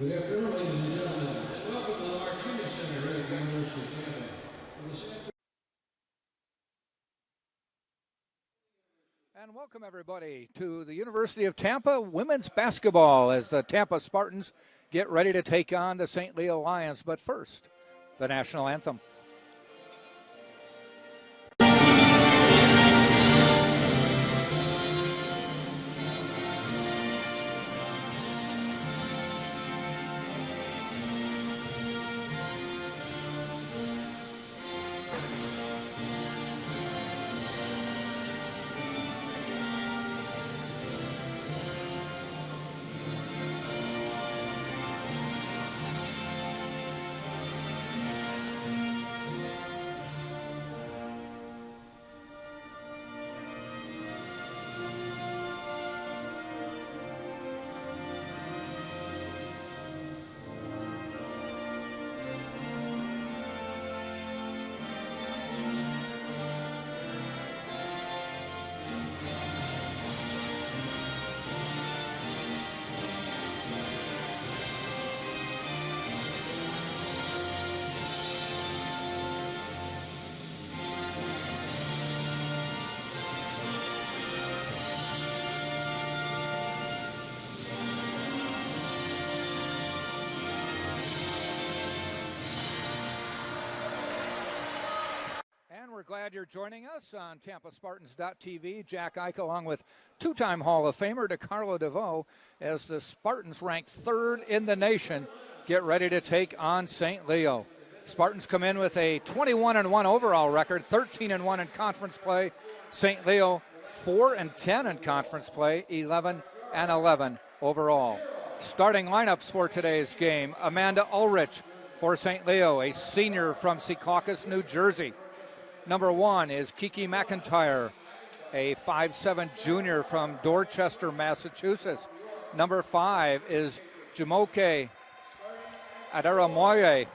Good afternoon, ladies and gentlemen, and welcome to the Martinez Center here at the University of Tampa. And welcome, everybody, to the University of Tampa women's basketball as the Tampa Spartans get ready to take on the St. Leo Lions. But first, the national anthem. We're glad you're joining us on TampaSpartans.tv. Jack Ike along with two-time Hall of Famer DeCarlo DeVoe as the Spartans, ranked third in the nation, get ready to take on St. Leo. Spartans come in with a 21-1 overall record, 13-1 in conference play. St. Leo 4-10 in conference play, 11-11 overall. Starting lineups for today's game: Amanda Ulrich for St. Leo, a senior from Secaucus, New Jersey. Number 1 is Kiki McIntyre, a 5'7" junior from Dorchester, Massachusetts. Number 5 is Jumoke Adaramoye,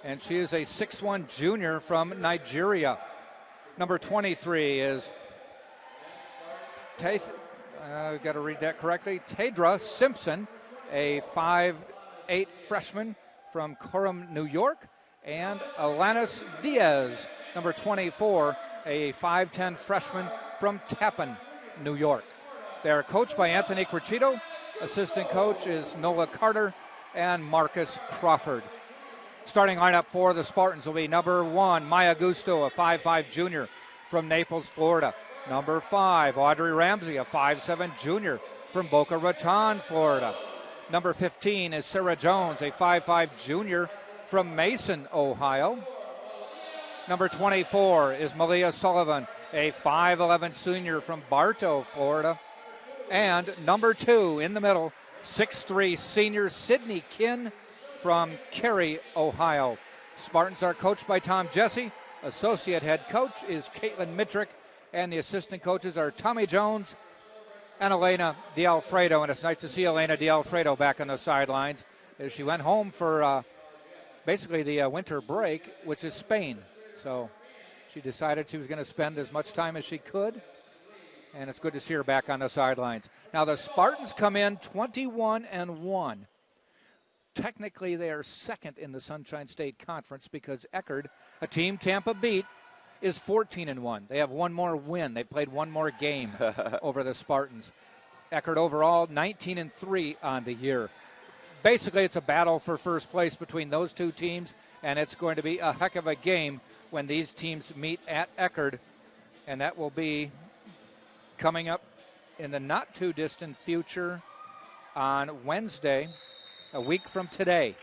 and she is a 6'1" junior from Nigeria. Number 23 is I've got to read that correctly, Tadra Simpson, a 5'8" freshman from Coram, New York. And Alanis Diaz, number 24, a 5'10" freshman from Tappan, New York. They are coached by Anthony Cricito. Assistant coach is Nola Carter and Marcus Crawford. Starting lineup for the Spartans will be number 1, Maya Gusto, a 5'5" junior from Naples, Florida. Number 5, Audrey Ramsey, a 5'7" junior from Boca Raton, Florida. Number 15 is Sarah Jones, a 5'5" junior from Mason, Ohio. Number 24 is Malia Sullivan, a 5'11" senior from Bartow, Florida. And number 2 in the middle, 6'3" senior Sydney Kinn from Cary, Ohio. Spartans are coached by Tom Jesse. Associate head coach is Caitlin Mitrick, and the assistant coaches are Tommy Jones and Elena D'Alfredo. And it's nice to see Elena D'Alfredo back on the sidelines as she went home for basically the winter break, which is Spain. So she decided she was going to spend as much time as she could, and it's good to see her back on the sidelines. Now the Spartans come in 21-1. Technically, they are second in the Sunshine State Conference because Eckerd, a team Tampa beat, is 14-1. They have one more win. They played one more game over the Spartans. Eckerd overall 19-3 on the year. Basically, it's a battle for first place between those two teams, and it's going to be a heck of a game when these teams meet at Eckerd, and that will be coming up in the not-too-distant future on Wednesday, a week from today,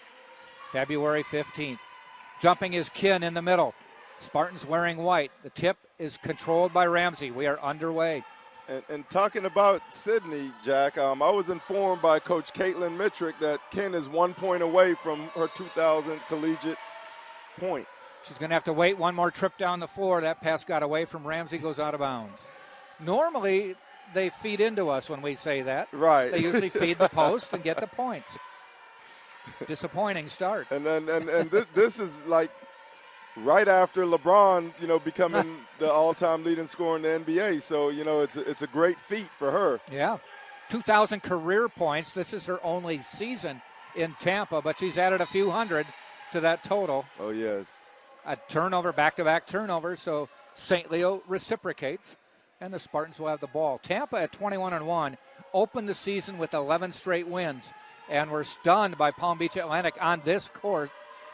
February 15th. Jumping is Kinn in the middle. Spartans wearing white. The tip is controlled by Ramsey. We are underway. And talking about Sydney, Jack, I was informed by Coach Caitlin Mitrick that Kinn is 1 point away from her 2000 collegiate point. She's going to have to wait one more trip down the floor. That pass got away from Ramsey, goes out of bounds. Normally, they feed into us when we say that. Right. They usually feed the post and get the points. Disappointing start. And this is like right after LeBron, becoming the all-time leading scorer in the NBA. So, it's a great feat for her. Yeah. 2,000 career points. This is her only season in Tampa, but she's added a few hundred to that total. Oh, yes. A turnover, back-to-back turnovers, so St. Leo reciprocates, and the Spartans will have the ball. Tampa at 21-1 opened the season with 11 straight wins, and were stunned by Palm Beach Atlantic on this court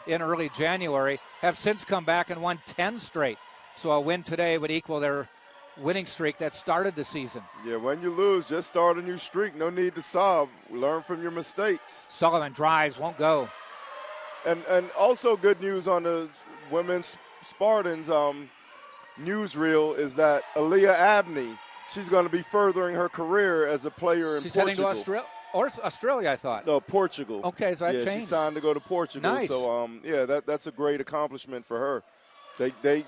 in early January, have since come back and won 10 straight. So a win today would equal their winning streak that started the season. Yeah, when you lose, just start a new streak. No need to sob. Learn from your mistakes. Sullivan drives, won't go. And also good news on the women's Spartans newsreel is that Aaliyah Abney, she's going to be furthering her career as a player in Portugal. She's heading to Australia, I thought. No, Portugal. Okay, so that changed. She signed to go to Portugal. Nice. So, that's a great accomplishment for her. They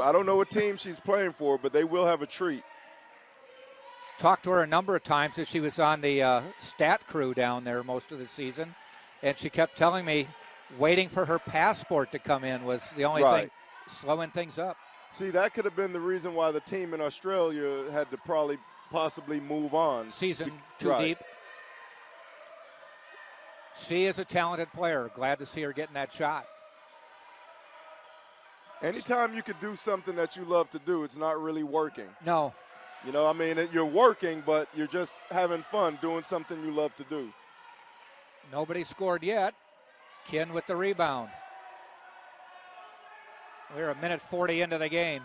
I don't know what team she's playing for, but they will have a treat. Talked to her a number of times as she was on the stat crew down there most of the season, and she kept telling me waiting for her passport to come in was the only thing slowing things up. See, that could have been the reason why the team in Australia had to possibly move on. Season too deep. She is a talented player. Glad to see her getting that shot. Anytime you could do something that you love to do, it's not really working. No. You know, I mean, you're working, but you're just having fun doing something you love to do. Nobody scored yet. Kin with the rebound. We're a minute 40 into the game.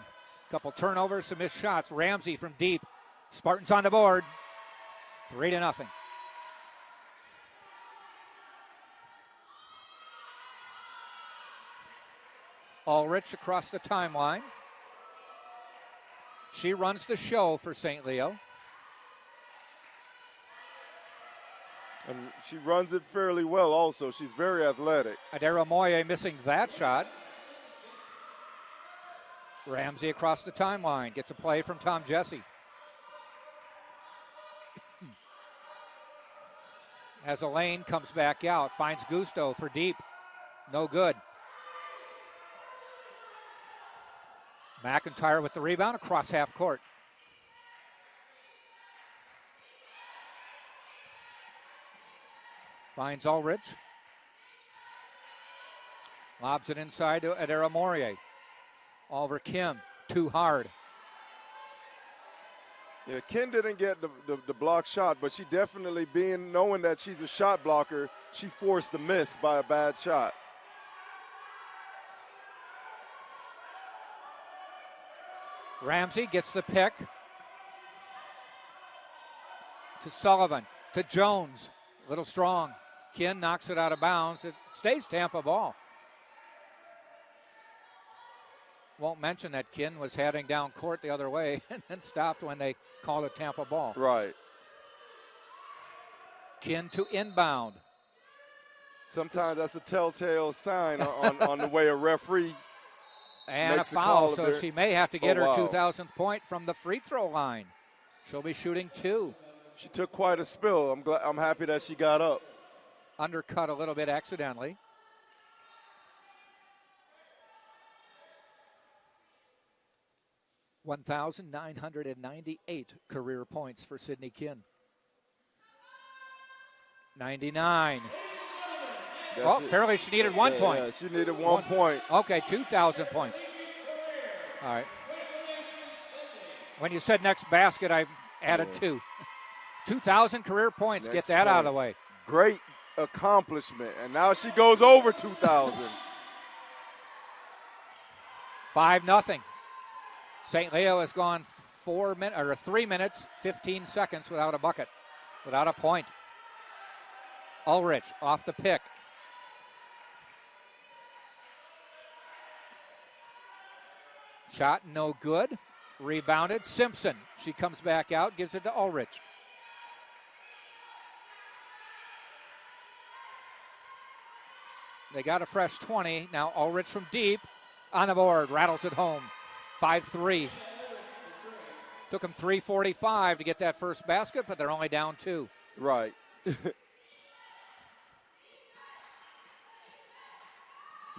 Couple turnovers, some missed shots. Ramsey from deep. Spartans on the board. 3-0. Ulrich across the timeline. She runs the show for St. Leo. And she runs it fairly well also. She's very athletic. Adara Moye missing that shot. Ramsey across the timeline. Gets a play from Tom Jesse. As Elaine comes back out. Finds Gusto for deep. No good. McIntyre with the rebound across half court. Finds Ulrich. Lobs it inside to Adara Moye. Oliver Kim, too hard. Yeah, Ken didn't get the block shot, but she definitely, knowing that she's a shot blocker, she forced the miss by a bad shot. Ramsey gets the pick. To Sullivan, to Jones. A little strong. Kin knocks it out of bounds. It stays Tampa ball. Won't mention that Kin was heading down court the other way and then stopped when they called it Tampa ball. Right. Kin to inbound. Sometimes that's a telltale sign on the way a referee and makes a foul, the so call. she may have to get her 2,000th point from the free throw line. She'll be shooting 2. She took quite a spill. I'm happy that she got up. Undercut a little bit accidentally. $1,998 career points for Sydney Kin. 99. Apparently she needed 1 point. Yeah, she needed one point. Okay, 2,000 points. All right. When you said next basket, I added 2. 2,000 career points. Get that out of the way. Great accomplishment. And now she goes over 2,000. 5-0. St. Leo has gone 3 minutes, 15 seconds without a bucket, without a point. Ulrich off the pick. Shot no good. Rebounded. Simpson. She comes back out, gives it to Ulrich. They got a fresh 20. Now Ulrich from deep on the board. Rattles it home. 5-3. Took them 3:45 to get that first basket, but they're only down 2. Right. You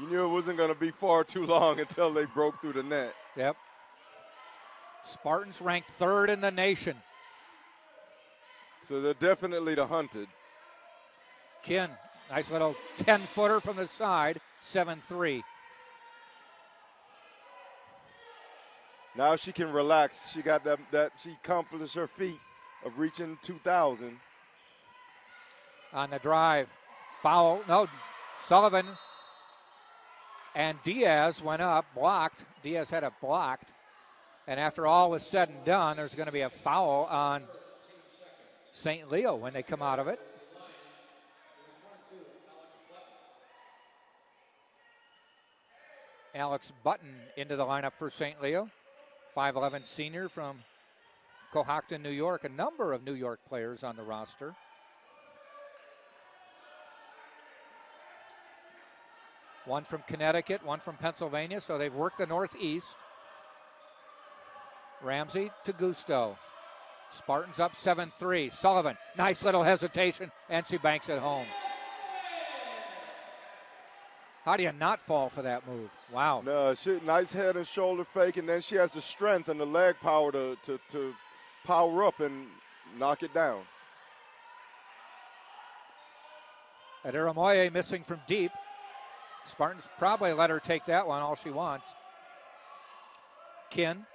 knew it wasn't going to be far too long until they broke through the net. Yep. Spartans ranked 3rd in the nation. So they're definitely the hunted. Kin Nice little 10-footer from the side, 7-3. Now she can relax. She got that she accomplished her feat of reaching 2,000. On the drive, foul. No, Sullivan and Diaz went up, blocked. Diaz had it blocked. And after all was said and done, there's going to be a foul on St. Leo when they come out of it. Alex Button into the lineup for St. Leo. 5'11 senior from Cohocton, New York. A number of New York players on the roster. One from Connecticut, one from Pennsylvania, so they've worked the Northeast. Ramsey to Gusto. Spartans up 7-3. Sullivan, nice little hesitation, and she banks it home. How do you not fall for that move? Wow. No, nice head and shoulder fake, and then she has the strength and the leg power to power up and knock it down. Adiramoye missing from deep. Spartans probably let her take that one all she wants. Kin,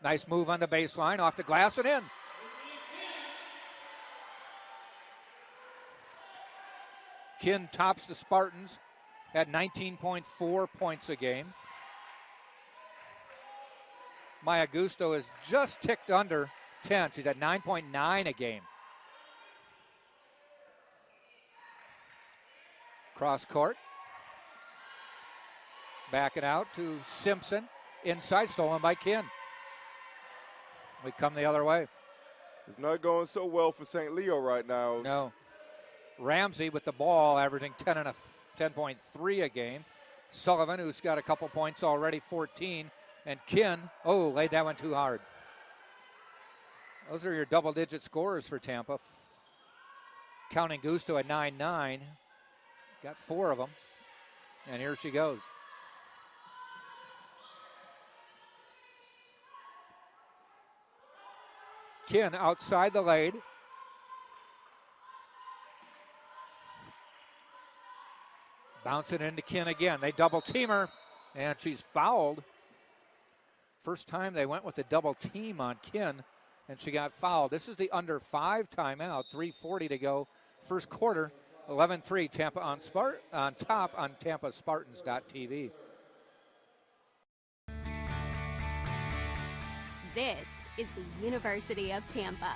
nice move on the baseline, off the glass and in. Kin tops the Spartans at 19.4 points a game. Maya Gusto is just ticked under 10. She's at 9.9 a game. Cross court. Back it out to Simpson. Inside, stolen by Kin. We come the other way. It's not going so well for St. Leo right now. No. Ramsey with the ball, averaging 10.3 a game. Sullivan, who's got a couple points already, 14. And Kin, laid that one too hard. Those are your double-digit scorers for Tampa. Counting Gusto at 9-9. Got 4 of them. And here she goes. Kin outside the lane. Bouncing into Kin again. They double team her, and she's fouled. First time they went with a double team on Kin, and she got fouled. This is the under 5 timeout. 3:40 to go. First quarter, 11-3 Tampa on top on TampaSpartans.tv. This is the University of Tampa.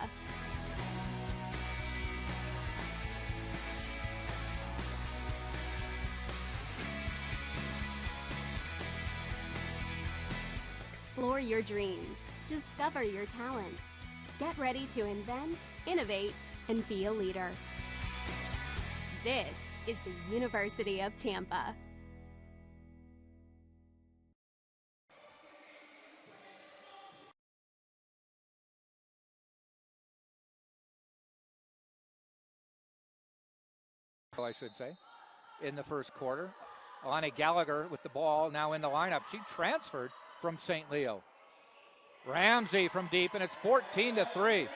Explore your dreams. Discover your talents. Get ready to invent, innovate, and be a leader. This is the University of Tampa. I should say, in the first quarter. Alani Gallagher with the ball now in the lineup. She transferred from St. Leo. Ramsey from deep, and it's 14-3.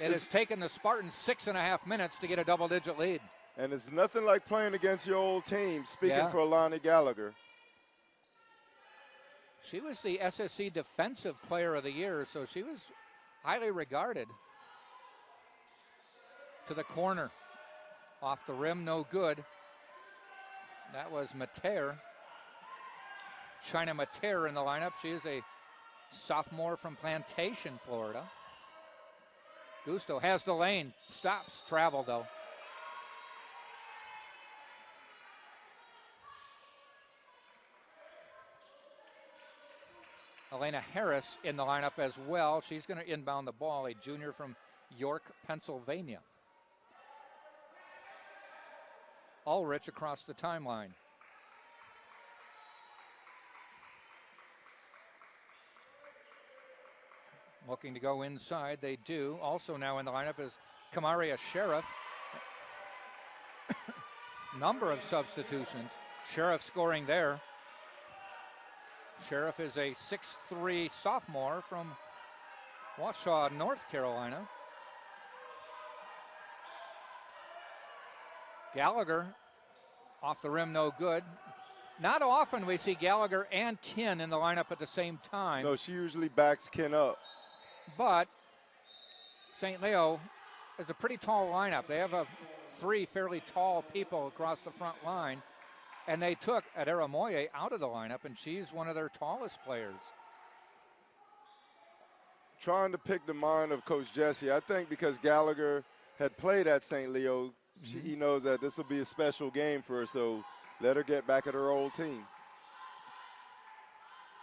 It has taken the Spartans 6.5 minutes to get a double-digit lead. And it's nothing like playing against your old team, speaking for Alani Gallagher. She was the SSC Defensive Player of the Year, so she was highly regarded. To the corner. Off the rim, no good. That was Mater. China Mater in the lineup. She is a sophomore from Plantation, Florida. Gusto has the lane. Stops travel, though. Elena Harris in the lineup as well. She's going to inbound the ball, a junior from York, Pennsylvania. Ulrich across the timeline. Looking to go inside, they do. Also now in the lineup is Kamaria Sheriff. Number of substitutions. Sheriff scoring there. Sheriff is a 6'3" sophomore from Washoe, North Carolina. Gallagher off the rim, no good. Not often we see Gallagher and Kin in the lineup at the same time. No, she usually backs Kin up. But St. Leo is a pretty tall lineup. They have three fairly tall people across the front line. And they took Adara Moye out of the lineup, and she's one of their tallest players. Trying to pick the mind of Coach Jesse. I think because Gallagher had played at St. Leo, he knows that this will be a special game for her, so let her get back at her old team.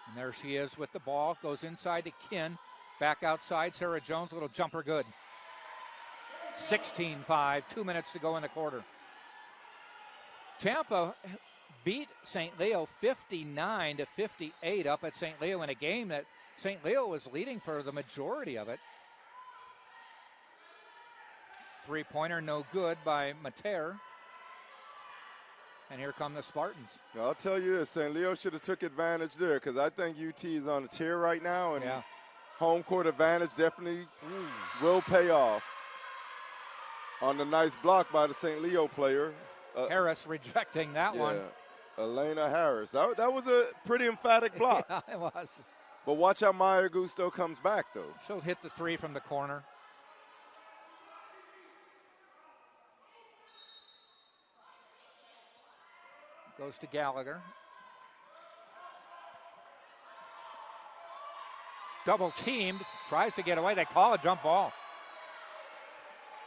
And there she is with the ball. Goes inside to Kin. Back outside. Sarah Jones, little jumper good. 16-5, 2 minutes to go in the quarter. Tampa beat St. Leo 59-58 up at St. Leo in a game that St. Leo was leading for the majority of it. Three-pointer no good by Mater. And here come the Spartans. Now, I'll tell you this, St. Leo should have took advantage there because I think UT is on a tear right now, and home court advantage definitely will pay off. On the nice block by the St. Leo player. Harris rejecting that one. Elena Harris. That was a pretty emphatic block. Yeah, it was. But watch how Maya Gusto comes back, though. She'll hit the three from the corner. Goes to Gallagher. Double teamed, tries to get away. They call a jump ball.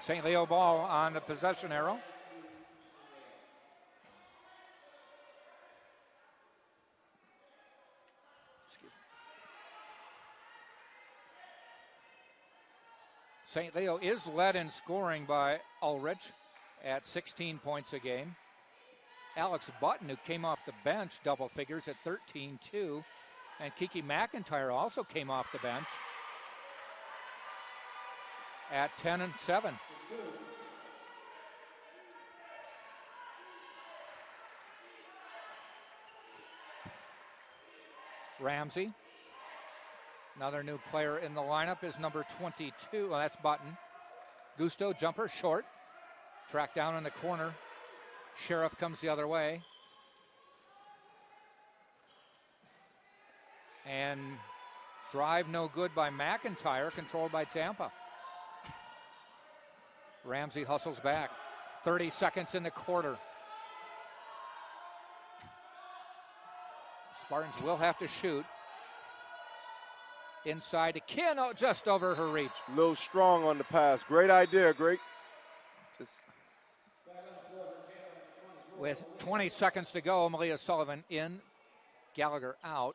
St. Leo ball on the possession arrow. St. Leo is led in scoring by Ulrich at 16 points a game. Alex Button, who came off the bench, double figures at 13-2. And Kiki McIntyre also came off the bench at 10-7. Ramsey, another new player in the lineup, is number 22. Well, that's Button. Gusto, jumper, short. Tracked down in the corner. Sheriff comes the other way. And drive no good by McIntyre, controlled by Tampa. Ramsey hustles back. 30 seconds in the quarter. Spartans will have to shoot. Inside to Kin, just over her reach. A little strong on the pass. Great idea, great. With 20 seconds to go, Malia Sullivan in, Gallagher out.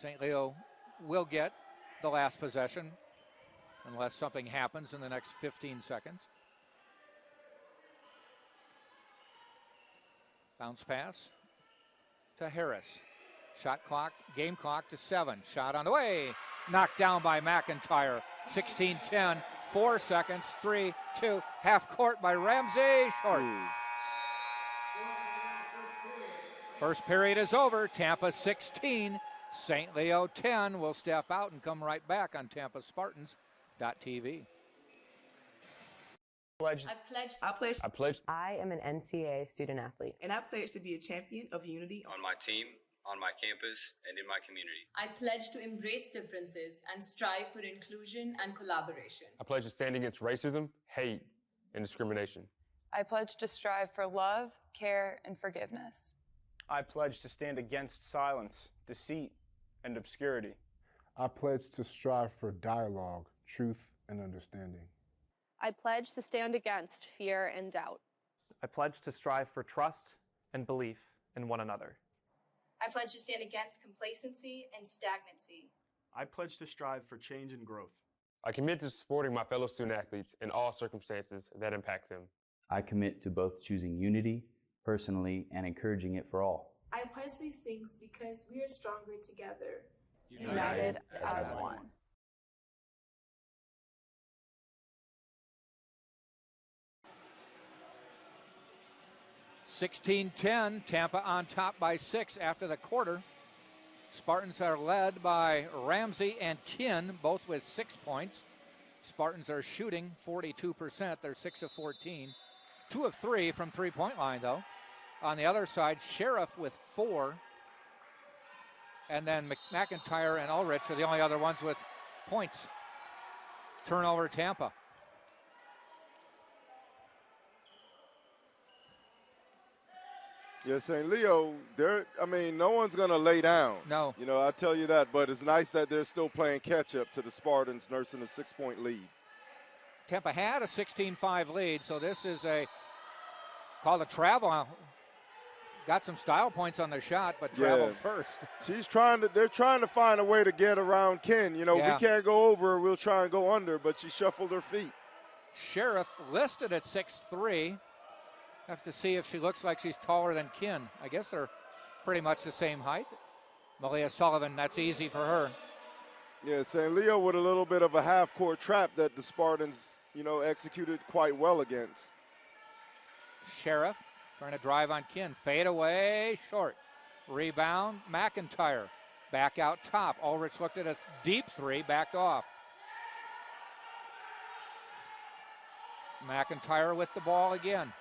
St. Leo will get the last possession unless something happens in the next 15 seconds. Bounce pass to Harris. Shot clock, game clock to 7. Shot on the way. Knocked down by McIntyre. 16-10, 4 seconds, 3, 2, half court by Ramsey, short. First period is over. Tampa 16, St. Leo 10. We'll step out and come right back on TampaSpartans.tv. I pledged. I am an NCAA student athlete. And I pledge to be a champion of unity on my team, on my campus, and in my community. I pledge to embrace differences and strive for inclusion and collaboration. I pledge to stand against racism, hate, and discrimination. I pledge to strive for love, care, and forgiveness. I pledge to stand against silence, deceit, and obscurity. I pledge to strive for dialogue, truth, and understanding. I pledge to stand against fear and doubt. I pledge to strive for trust and belief in one another. I pledge to stand against complacency and stagnancy. I pledge to strive for change and growth. I commit to supporting my fellow student athletes in all circumstances that impact them. I commit to both choosing unity personally and encouraging it for all. I pledge these things because we are stronger together. United as one. (16-10), Tampa on top by 6 after the quarter. Spartans are led by Ramsey and Kin, both with 6 points. Spartans are shooting 42%. They're 6 of 14. 2 of 3 from three-point line, though. On the other side, Sheriff with 4. And then McIntyre and Ulrich are the only other ones with points. Turnover, Tampa. Yeah, St. Leo, no one's going to lay down. No. I tell you that, but it's nice that they're still playing catch-up to the Spartans, nursing a 6-point lead. Tampa had a 16-5 lead, so this is called a travel. Got some style points on the shot, but traveled first. They're trying to find a way to get around Ken. We can't go over, we'll try and go under, but she shuffled her feet. Sheriff listed at 6'3". Have to see if she looks like she's taller than Ken. I guess they're pretty much the same height. Malia Sullivan, that's easy for her. Yeah, St. Leo with a little bit of a half-court trap that the Spartans, executed quite well against. Sheriff trying to drive on Ken. Fade away, short. Rebound, McIntyre. Back out top. Ulrich looked at a deep three, backed off. McIntyre with the ball again.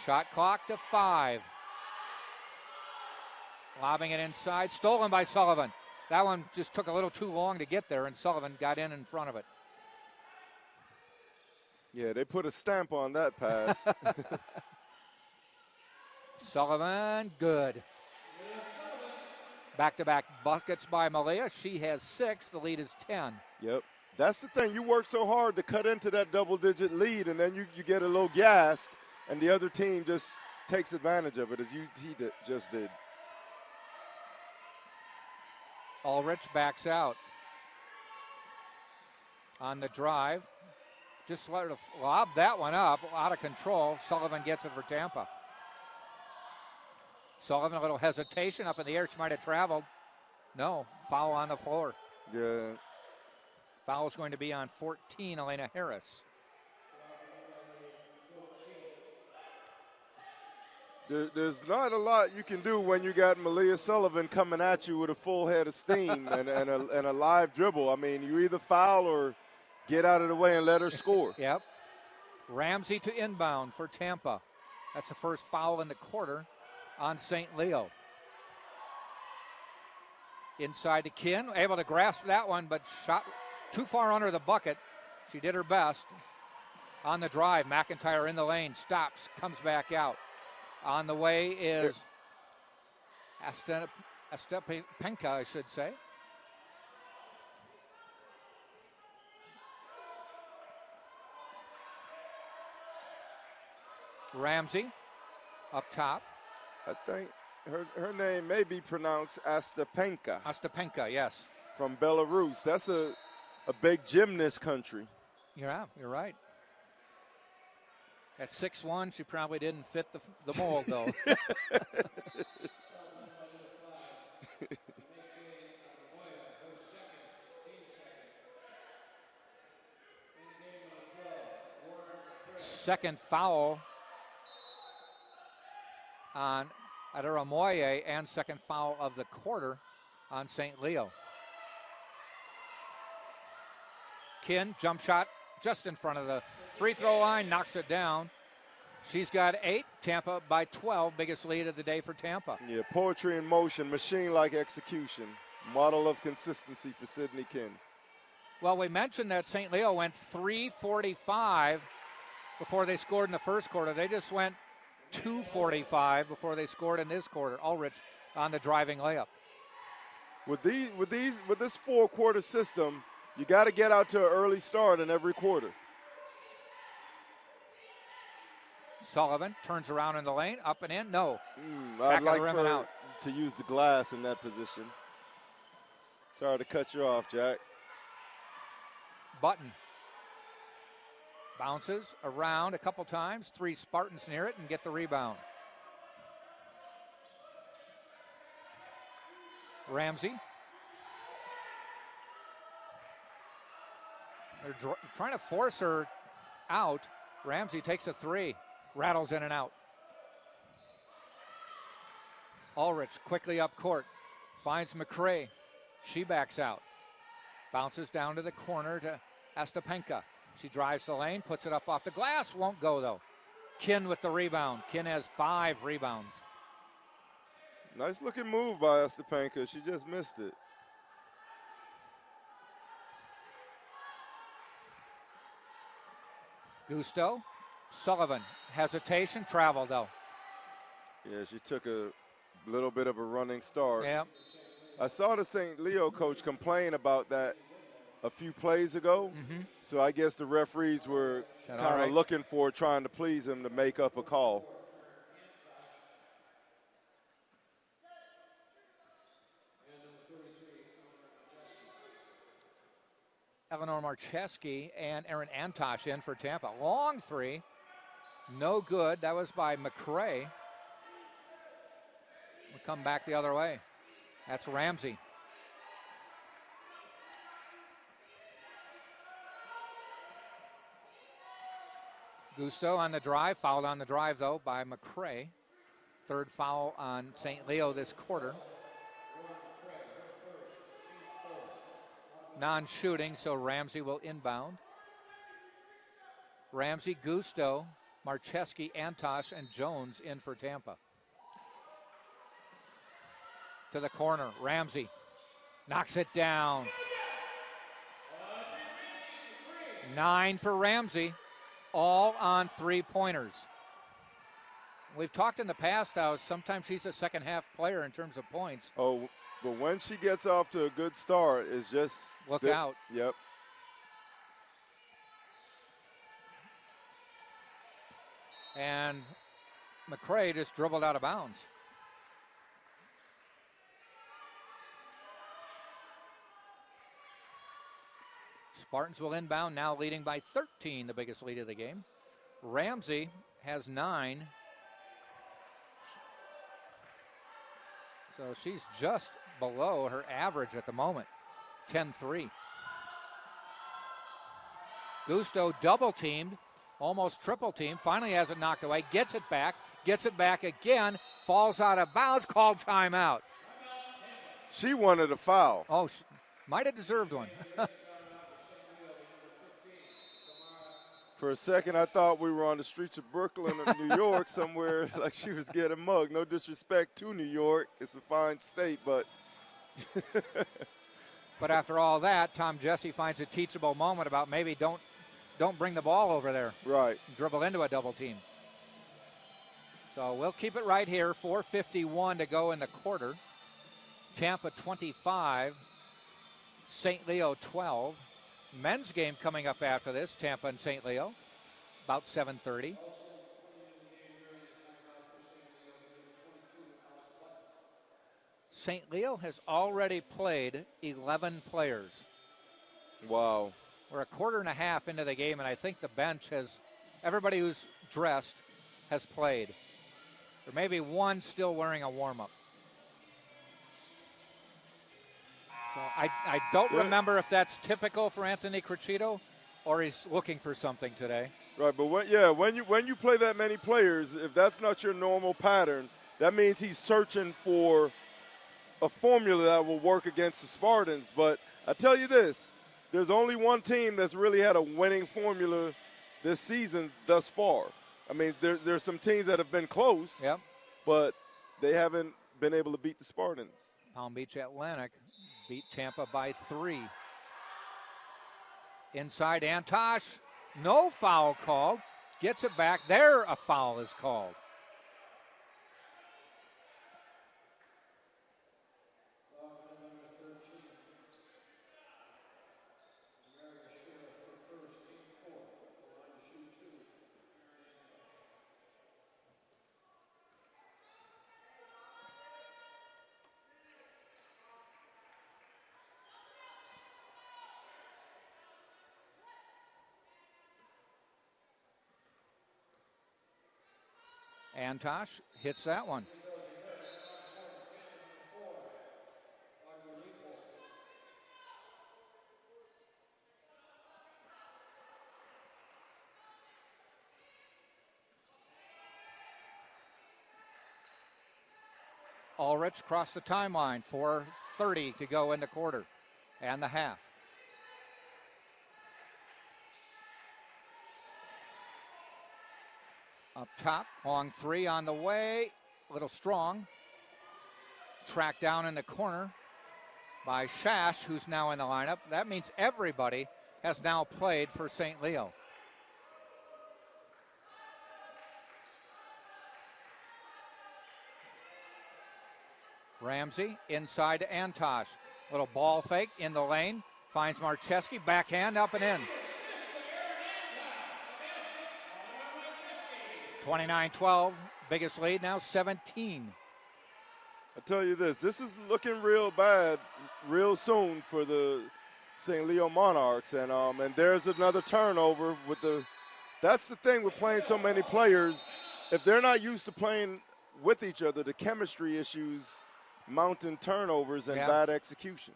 Shot clock to 5. Lobbing it inside, stolen by Sullivan. That one just took a little too long to get there, and Sullivan got in front of it. Yeah, they put a stamp on that pass. Sullivan, good. Back-to-back buckets by Malia. She has 6. The lead is 10. Yep. That's the thing. You work so hard to cut into that double-digit lead, and then you get a little gassed, and the other team just takes advantage of it, as just did. Ulrich backs out. On the drive. Just let her lob that one up, out of control. Sullivan gets it for Tampa. Sullivan, a little hesitation up in the air. She might have traveled. No, foul on the floor. Yeah. Foul is going to be on 14, Elena Harris. There's not a lot you can do when you got Malia Sullivan coming at you with a full head of steam and a live dribble. I mean, you either foul or get out of the way and let her score. Yep. Ramsey to inbound for Tampa. That's the first foul in the quarter on St. Leo. Inside to Kin, able to grasp that one, but shot too far under the bucket. She did her best. On the drive, McIntyre in the lane, stops, comes back out. On the way is Astepenka, I should say. Ramsey up top. I think her name may be pronounced Astepenka. Astepenka, yes. From Belarus. That's a big gymnast country. Yeah, you're right. At 6'1", she probably didn't fit the mold, though. Second foul on Adaramoye, and second foul of the quarter on St. Leo. Kin, jump shot just in front of the free throw line, knocks it down. She's got 8, Tampa by 12, biggest lead of the day for Tampa. Yeah, poetry in motion, machine-like execution, model of consistency for Sydney Kin. Well, we mentioned that St. Leo went 3:45 before they scored in the first quarter. They just went 2:45 before they scored in this quarter. Ulrich on the driving layup. With this 4-quarter system, you got to get out to an early start in every quarter. Sullivan turns around in the lane, up and in. No. I'd Back like of the rim and out. to use the glass in that position. Sorry to cut you off, Jack. Button bounces around a couple times. 3 Spartans near it and get the rebound. Ramsey. They're trying to force her out. Ramsey takes a 3. Rattles in and out. Ulrich quickly up court. Finds McCrae. She backs out. Bounces down to the corner to Astepenka. She drives the lane, puts it up off the glass, won't go though. Kin with the rebound. Kin has 5 rebounds. Nice looking move by Ostapenko. She just missed it. Gusto, Sullivan, hesitation, travel though. Yeah, she took a little bit of a running start. Yeah. I saw the St. Leo coach complain about that a few plays ago. So I guess the referees were kind of looking for trying to please him to make up a call. Eleanor Marcheski and Erin Antosh in for Tampa. Long 3. No good. That was by McCray. We'll come back the other way. That's Ramsey. Gusto on the drive. Fouled on the drive, though, by McCray. 3rd foul on St. Leo this quarter. Non-shooting, so Ramsey will inbound. Ramsey, Gusto, Marcheski, Antosh, and Jones in for Tampa. To the corner, Ramsey knocks it down. 9 for Ramsey, all on 3-pointers. We've talked in the past how sometimes she's a second-half player in terms of points. Oh, but when she gets off to a good start, it's just... Look out. Yep. And McCray just dribbled out of bounds. Spartans will inbound, now leading by 13, the biggest lead of the game. Ramsey has 9. So she's just below her average at the moment, 10-3. Gusto double-teamed, almost triple-teamed, finally has it knocked away, gets it back again, falls out of bounds, called timeout. She wanted a foul. Oh, might have deserved one. For a second, I thought we were on the streets of Brooklyn or New York somewhere, like she was getting mugged. No disrespect to New York. It's a fine state, but. But after all that, Tom Jesse finds a teachable moment about maybe don't bring the ball over there. Right. Dribble into a double team. So we'll keep it right here. 4:51 to go in the quarter. Tampa 25, St. Leo 12. Men's game coming up after this, Tampa and St. Leo, about 7:30. St. Leo has already played 11 players. Wow. We're a quarter and a half into the game, and I think the bench has, everybody who's dressed has played. There may be one still wearing a warm-up. So I don't remember if that's typical for Anthony Crocchito or he's looking for something today. Right, but when you play that many players, if that's not your normal pattern, that means he's searching for a formula that will work against the Spartans. But I tell you this, there's only one team that's really had a winning formula this season thus far. I mean, there's some teams that have been close, but they haven't been able to beat the Spartans. Palm Beach Atlantic beat Tampa by 3. Inside Antosh, no foul called. Gets it back. There a foul is called. Antosh hits that one. Ulrich crossed the timeline. 4:30 to go in the quarter and the half. Up top, long three on the way. A little strong. Tracked down in the corner by Shash, who's now in the lineup. That means everybody has now played for St. Leo. Ramsey inside to Antosh. Little ball fake in the lane. Finds Marcheski. Backhand up and in. 29-12. Biggest lead now 17. I tell you this is looking real bad real soon for the St. Leo Monarchs. And there's another turnover with that's the thing with playing so many players. If they're not used to playing with each other, the chemistry issues mountain turnovers and bad execution.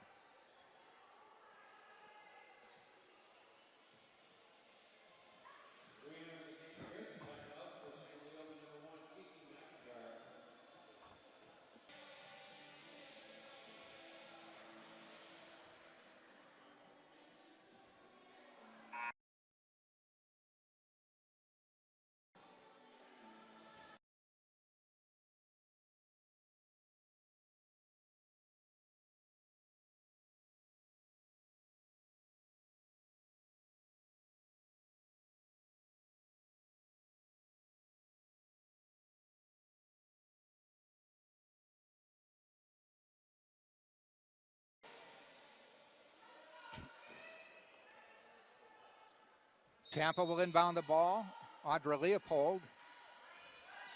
Tampa will inbound the ball. Audra Leopold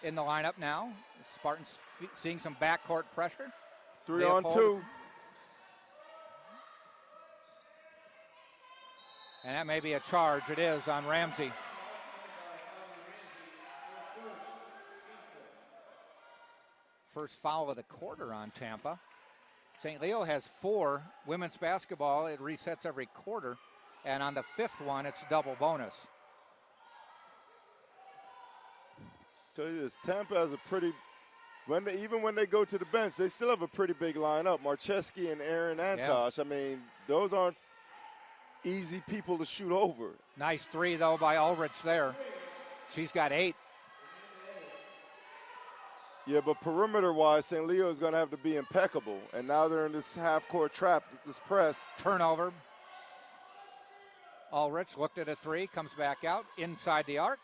in the lineup now. Spartans seeing some backcourt pressure. 3-on-2. And that may be a charge. It is on Ramsey. First foul of the quarter on Tampa. St. Leo has 4 women's basketball. It resets every quarter. And on the 5th one, it's double bonus. Tell you this, Tampa has a pretty, even when they go to the bench, they still have a pretty big lineup. Marcheski and Aaron Antosh. Yeah. I mean, those aren't easy people to shoot over. Nice three, though, by Ulrich there. She's got 8. Yeah, but perimeter-wise, St. Leo is going to have to be impeccable. And now they're in this half-court trap, this press. Turnover. Ulrich looked at a three, comes back out, inside the arc.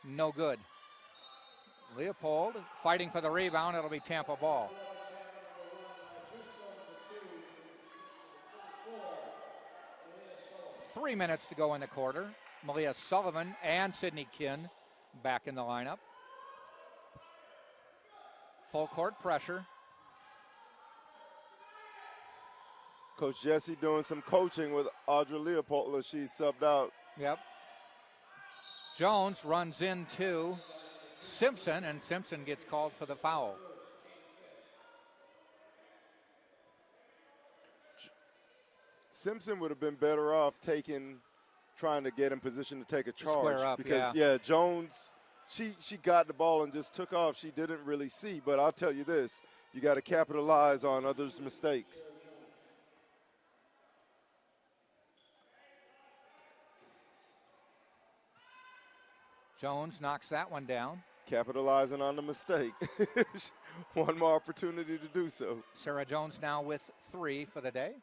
No good. Leopold fighting for the rebound. It'll be Tampa ball. Three minutes to go in the quarter. Malia Sullivan and Sydney Kinn back in the lineup. Full court pressure. Coach Jesse doing some coaching with Audra Leopold as she's subbed out. Yep. Jones runs into Simpson, and Simpson gets called for the foul. Simpson would have been better off trying to get in position to take a charge. Square up, because, Jones, she got the ball and just took off. She didn't really see, but I'll tell you this, you got to capitalize on others' mistakes. Jones knocks that one down. Capitalizing on the mistake. One more opportunity to do so. Sarah Jones now with 3 for the day.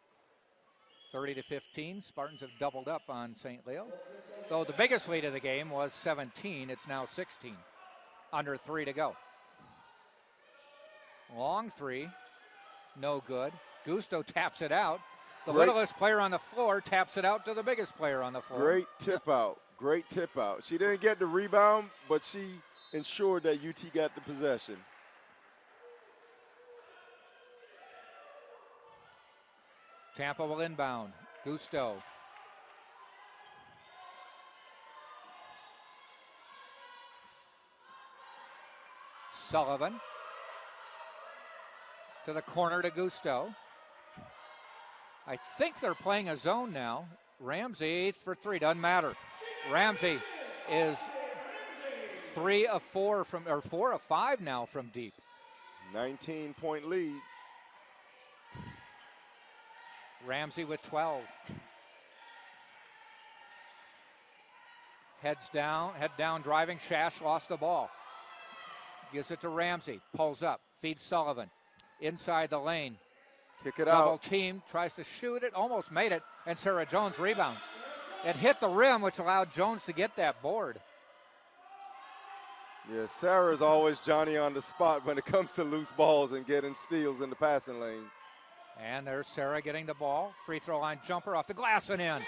30-15. Spartans have doubled up on St. Leo. Though the biggest lead of the game was 17, it's now 16. Under 3 to go. Long three. No good. Gusto taps it out. The littlest player on the floor taps it out to the biggest player on the floor. Great tip out. Great tip out. She didn't get the rebound, but she ensured that UT got the possession. Tampa will inbound. Gusto. Sullivan. To the corner to Gusto. I think they're playing a zone now. Ramsey for 3, doesn't matter. Ramsey is 3 of 4 or 4 of 5 now from deep. 19-point lead. Ramsey with 12. Head down, driving. Shash lost the ball. Gives it to Ramsey. Pulls up. Feeds Sullivan. Inside the lane. Kick it Double out. team. Tries to shoot it. Almost made it. And Sarah Jones rebounds. It hit the rim, which allowed Jones to get that board. Yeah, Sarah's always Johnny on the spot when it comes to loose balls and getting steals in the passing lane. And there's Sarah getting the ball. Free throw line jumper off the glass and in.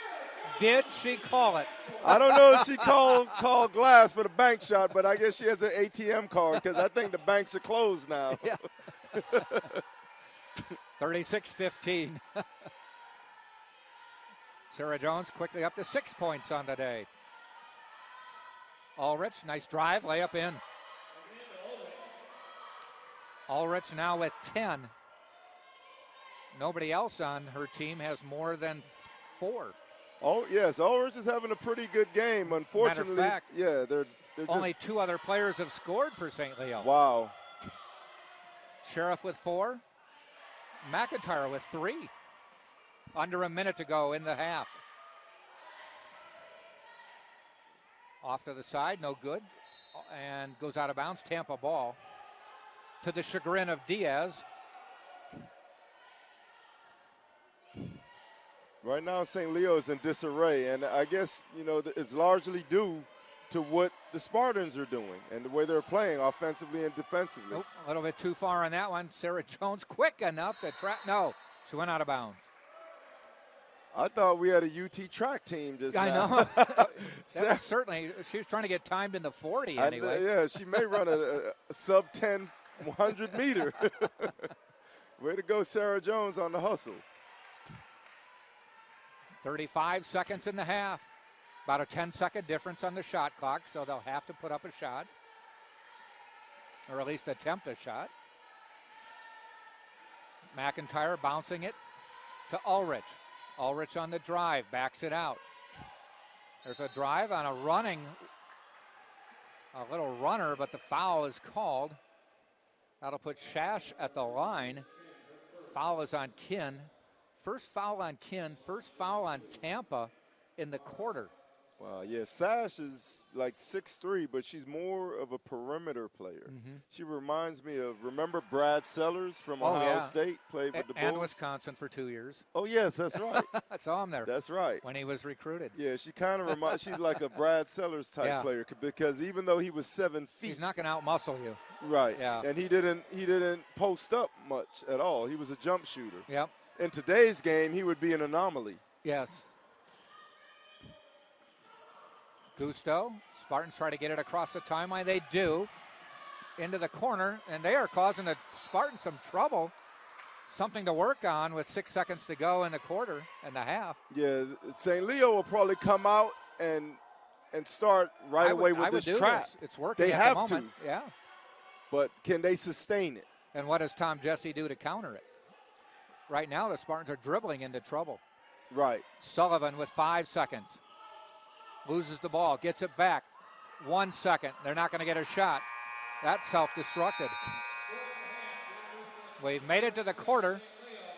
Did she call it? I don't know if she called glass for the bank shot, but I guess she has an ATM card because I think the banks are closed now. Yeah. 36-15. Sarah Jones quickly up to 6 points on the day. Ulrich, nice drive, layup in. Ulrich now with 10. Nobody else on her team has more than 4. Oh, yes, Ulrich is having a pretty good game. Unfortunately, Matter of fact, yeah, they're only 2 other players have scored for St. Leo. Wow. Sheriff with 4. McIntyre with 3. Under a minute to go in the half. Off to the side, no good. And goes out of bounds. Tampa ball. To the chagrin of Diaz. Right now, St. Leo is in disarray, and I guess, it's largely due to what the Spartans are doing and the way they're playing offensively and defensively. Oh, a little bit too far on that one. Sarah Jones quick enough to track. No, she went out of bounds. I thought we had a UT track team just now. I know. That was certainly, she was trying to get timed in the 40 anyway. Yeah, she may run a sub-10 100 meter. Way to go, Sarah Jones on the hustle. 35 seconds in the half. About a 10-second difference on the shot clock, so they'll have to put up a shot. Or at least attempt a shot. McIntyre bouncing it to Ulrich. Ulrich on the drive, backs it out. There's a drive on a little runner, but the foul is called. That'll put Shash at the line. Foul is on Kin. First foul on Kin, first foul on Tampa in the quarter. Wow, yeah, Sash is like 6'3", but she's more of a perimeter player. Mm-hmm. She reminds me of, remember Brad Sellers from Ohio State? Played with the Bulls. And Wisconsin for 2 years. Oh, yes, that's right. I saw him there. That's right. When he was recruited. Yeah, she kind of reminds, she's like a Brad Sellers type player because even though he was 7 feet. He's not going to out-muscle you. Right. Yeah. And he didn't post up much at all. He was a jump shooter. Yep. In today's game, he would be an anomaly. Yes. Gusto. Spartans try to get it across the timeline. They do. Into the corner, and they are causing the Spartans some trouble. Something to work on with 6 seconds to go in the quarter and the half. Yeah, St. Leo will probably come out and start away with this trap. It's working. They at have the moment. to. Yeah. But can they sustain it? And what does Tom Jesse do to counter it? Right now, the Spartans are dribbling into trouble. Right. Sullivan with 5 seconds. Loses the ball, gets it back. 1 second. They're not going to get a shot. That's self-destructed. We've made it to the quarter.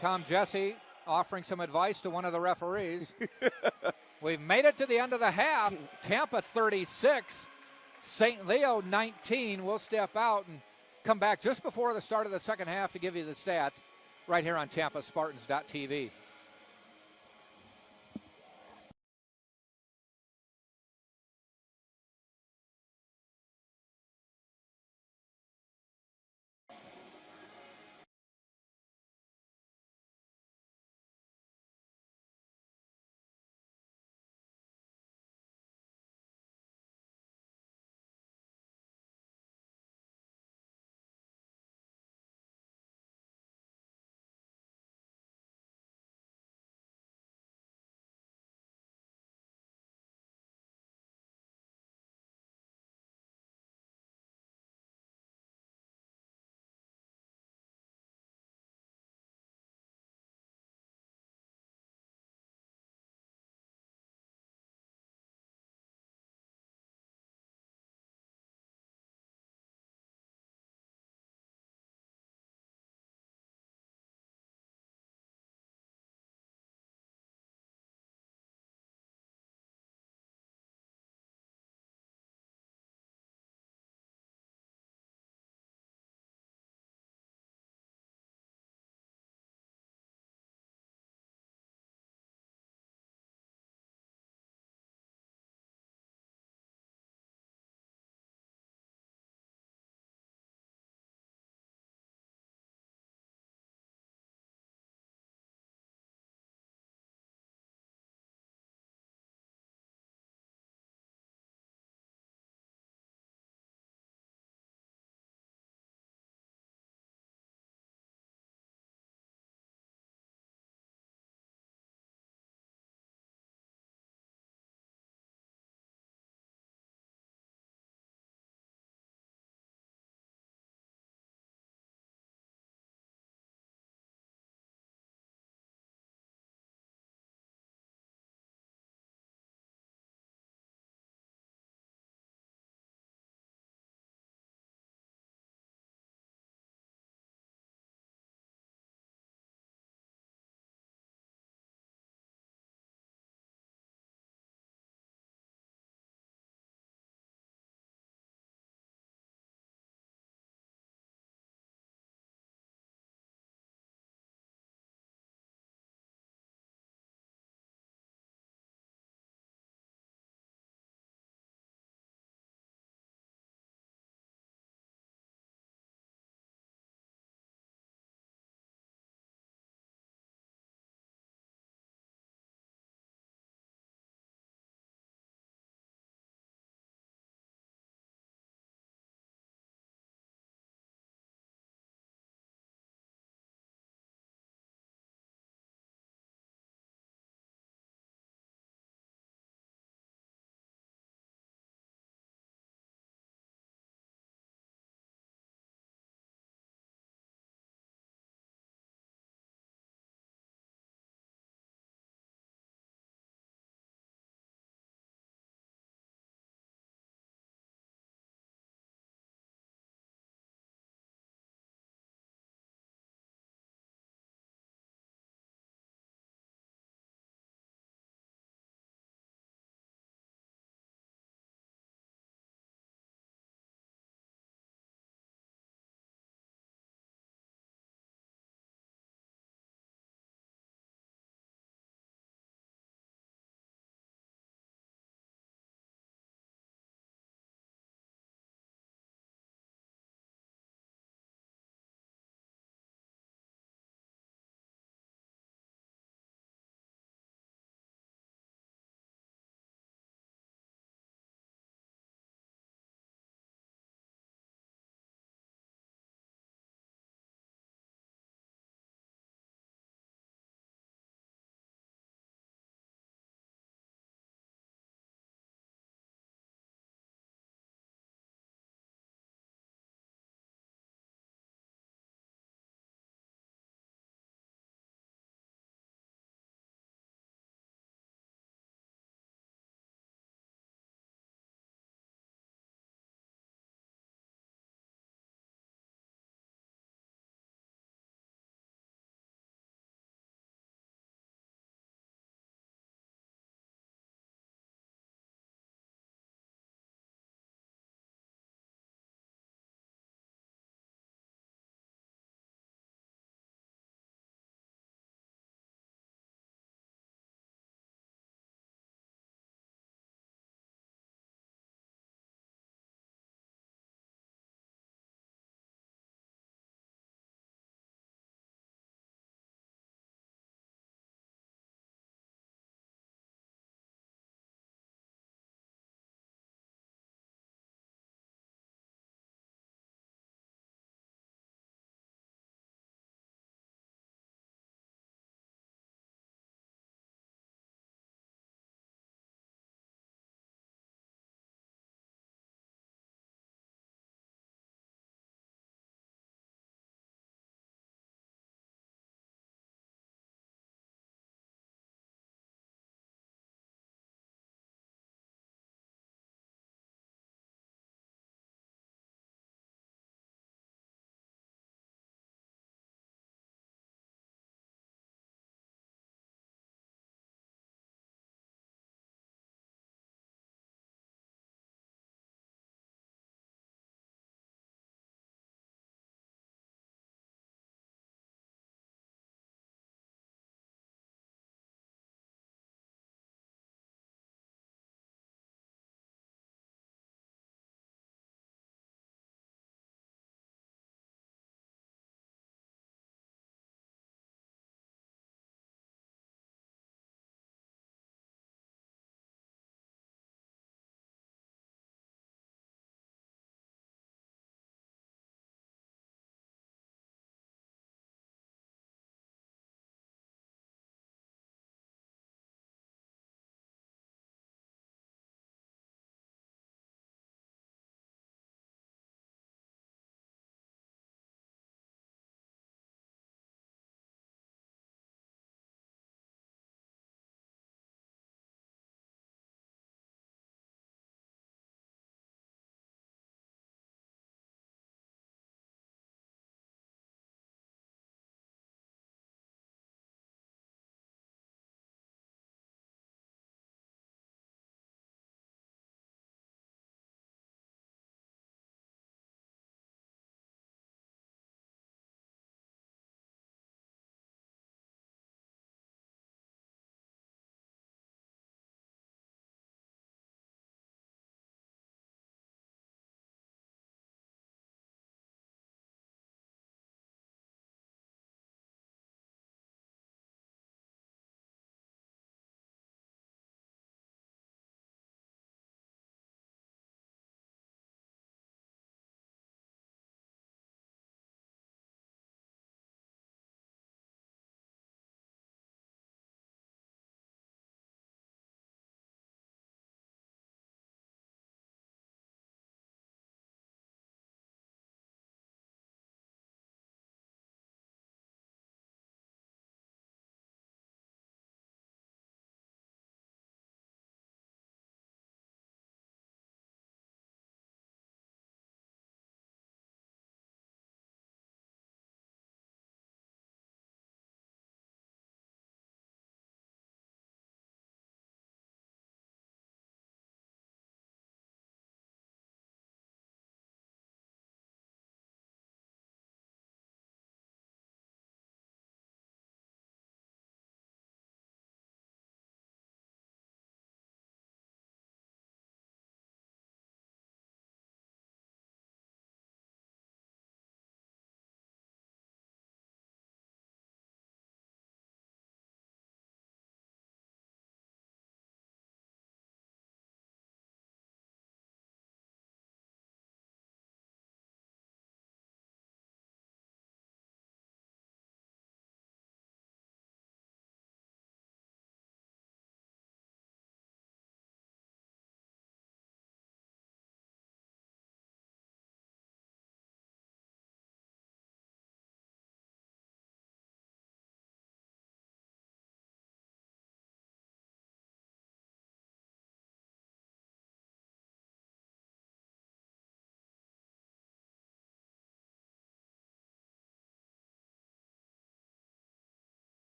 Tom Jesse offering some advice to one of the referees. We've made it to the end of the half. Tampa 36, St. Leo 19. We'll step out and come back just before the start of the second half to give you the stats right here on TampaSpartans.tv.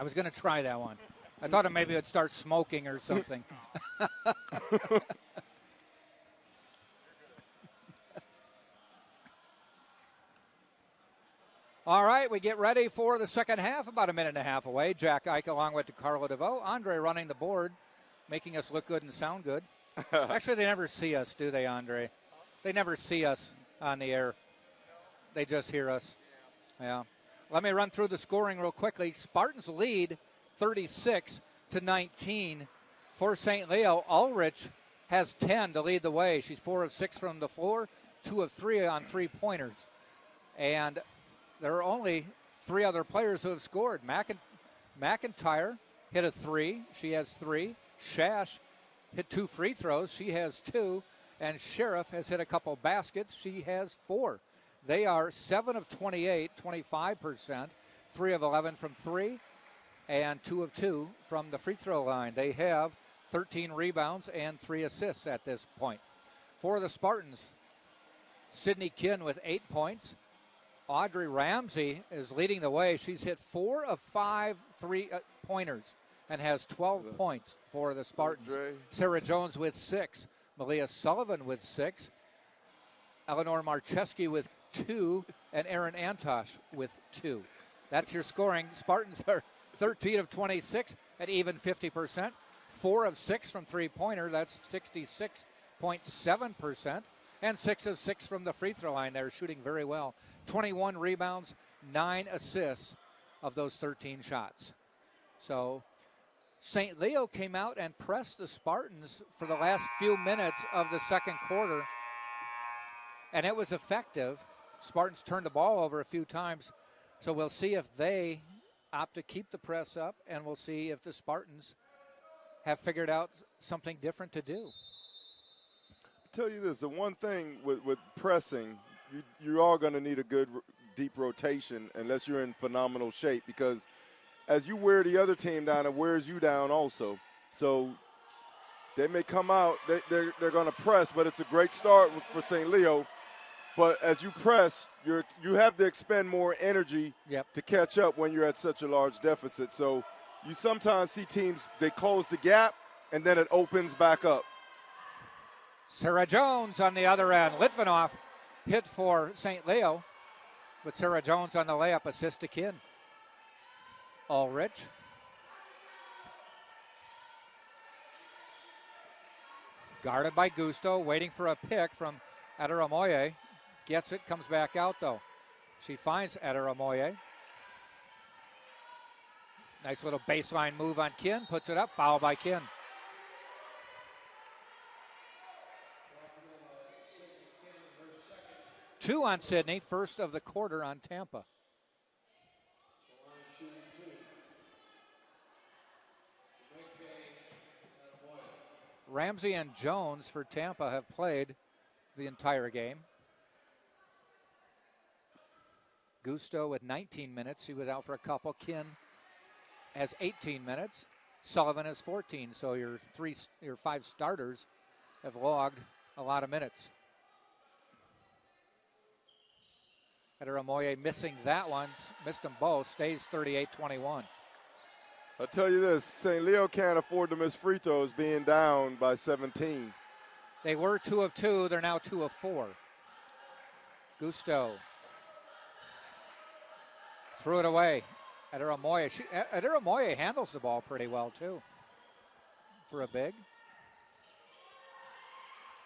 I was going to try that one. I thought maybe it would start smoking or something. All right, we get ready for the second half, about a minute and a half away. Jack Ike along with DeCarlo DeVoe. Andre running the board, making us look good and sound good. Actually, they never see us, do they, Andre? They never see us on the air. They just hear us. Yeah. Let me run through the scoring real quickly. Spartans lead 36-19 for St. Leo. Ulrich has 10 to lead the way. She's 4 of 6 from the floor, 2 of 3 on three-pointers. And there are only 3 other players who have scored. McIntyre hit a 3. She has 3. Shash hit 2 free throws. She has 2. And Sheriff has hit a couple baskets. She has 4. They are 7 of 28, 25%, 3 of 11 from 3, and 2 of 2 from the free throw line. They have 13 rebounds and 3 assists at this point. For the Spartans, Sydney Kinn with 8 points. Audrey Ramsey is leading the way. She's hit 4 of 5 three-pointers and has 12 points for the Spartans. Sarah Jones with 6. Malia Sullivan with 6. Eleanor Marcheski with 2. And Erin Antosh with 2. That's your scoring. Spartans are 13 of 26 at even 50%. 4 of 6 from three-pointer. That's 66.7%. And 6 of 6 from the free throw line. They're shooting very well. 21 rebounds, 9 assists of those 13 shots. So St. Leo came out and pressed the Spartans for the last few minutes of the second quarter, and it was effective. Spartans turned the ball over a few times, so we'll see if they opt to keep the press up, and we'll see if the Spartans have figured out something different to do. I'll tell you this, the one thing with pressing, you are going to need a good deep rotation unless you're in phenomenal shape, because as you wear the other team down, it wears you down also. So they may come out, they're going to press, but it's a great start for St. Leo. But as you press, you have to expend more energy to catch up when you're at such a large deficit. So you sometimes see teams, they close the gap, and then it opens back up. Sarah Jones on the other end. Litvinoff hit for St. Leo, but Sarah Jones on the layup, assist to Kinn. Ulrich. Guarded by Gusto, waiting for a pick from Adaramoye. Gets it, comes back out though. She finds Adaramoye. Nice little baseline move on Kinn, puts it up, foul by Kinn. Two on Sydney, first of the quarter on Tampa. Ramsey and Jones for Tampa have played the entire game. Gusto with 19 minutes. He was out for a couple. Kinn has 18 minutes. Sullivan has 14. So your 5 starters have logged a lot of minutes. Adaramoye missing that one. Missed them both. Stays 38-21. I'll tell you this, St. Leo can't afford to miss free throws being down by 17. They were 2 of 2. They're now 2 of 4. Gusto threw it away. Adaramoye handles the ball pretty well, too, for a big.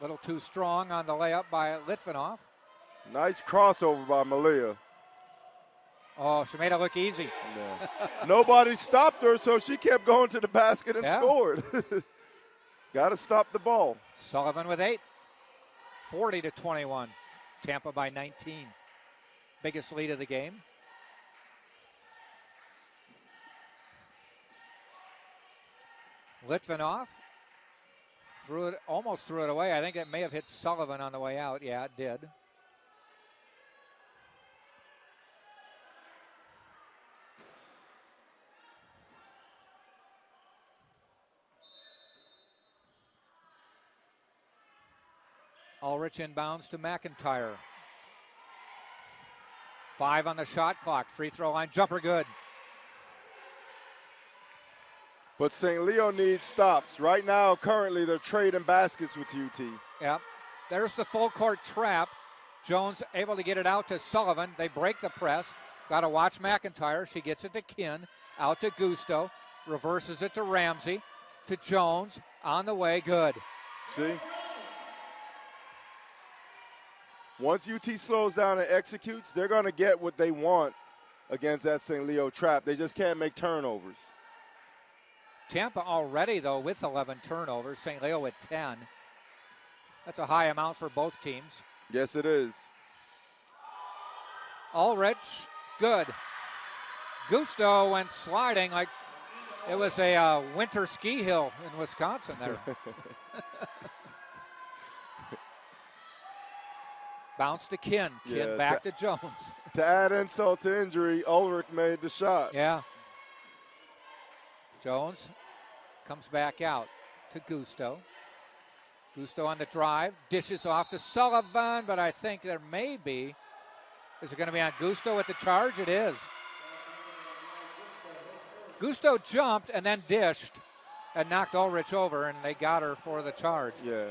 Little too strong on the layup by Litvinoff. Nice crossover by Malia. Oh, she made it look easy. Yeah. Nobody stopped her, so she kept going to the basket and scored. Got to stop the ball. Sullivan with 8. 40-21. Tampa by 19. Biggest lead of the game. Litvinoff almost threw it away. I think it may have hit Sullivan on the way out. Yeah, it did. Ulrich inbounds to McIntyre. 5 on the shot clock. Free throw line jumper good. But St. Leo needs stops. Right now, currently, they're trading baskets with UT. Yep. There's the full court trap. Jones able to get it out to Sullivan. They break the press. Got to watch McIntyre. She gets it to Kin. Out to Gusto. Reverses it to Ramsey. To Jones. On the way. Good. See? Once UT slows down and executes, they're going to get what they want against that St. Leo trap. They just can't make turnovers. Tampa already, though, with 11 turnovers. St. Leo with 10. That's a high amount for both teams. Yes, it is. Ulrich, good. Gusto went sliding like it was a winter ski hill in Wisconsin there. Bounce to Kin. Kin back to Jones. To add insult to injury, Ulrich made the shot. Yeah. Jones comes back out to Gusto. Gusto on the drive, dishes off to Sullivan, but I think there may be. Is it going to be on Gusto with the charge? It is. Gusto jumped and then dished and knocked Ulrich over, and they got her for the charge. Yeah.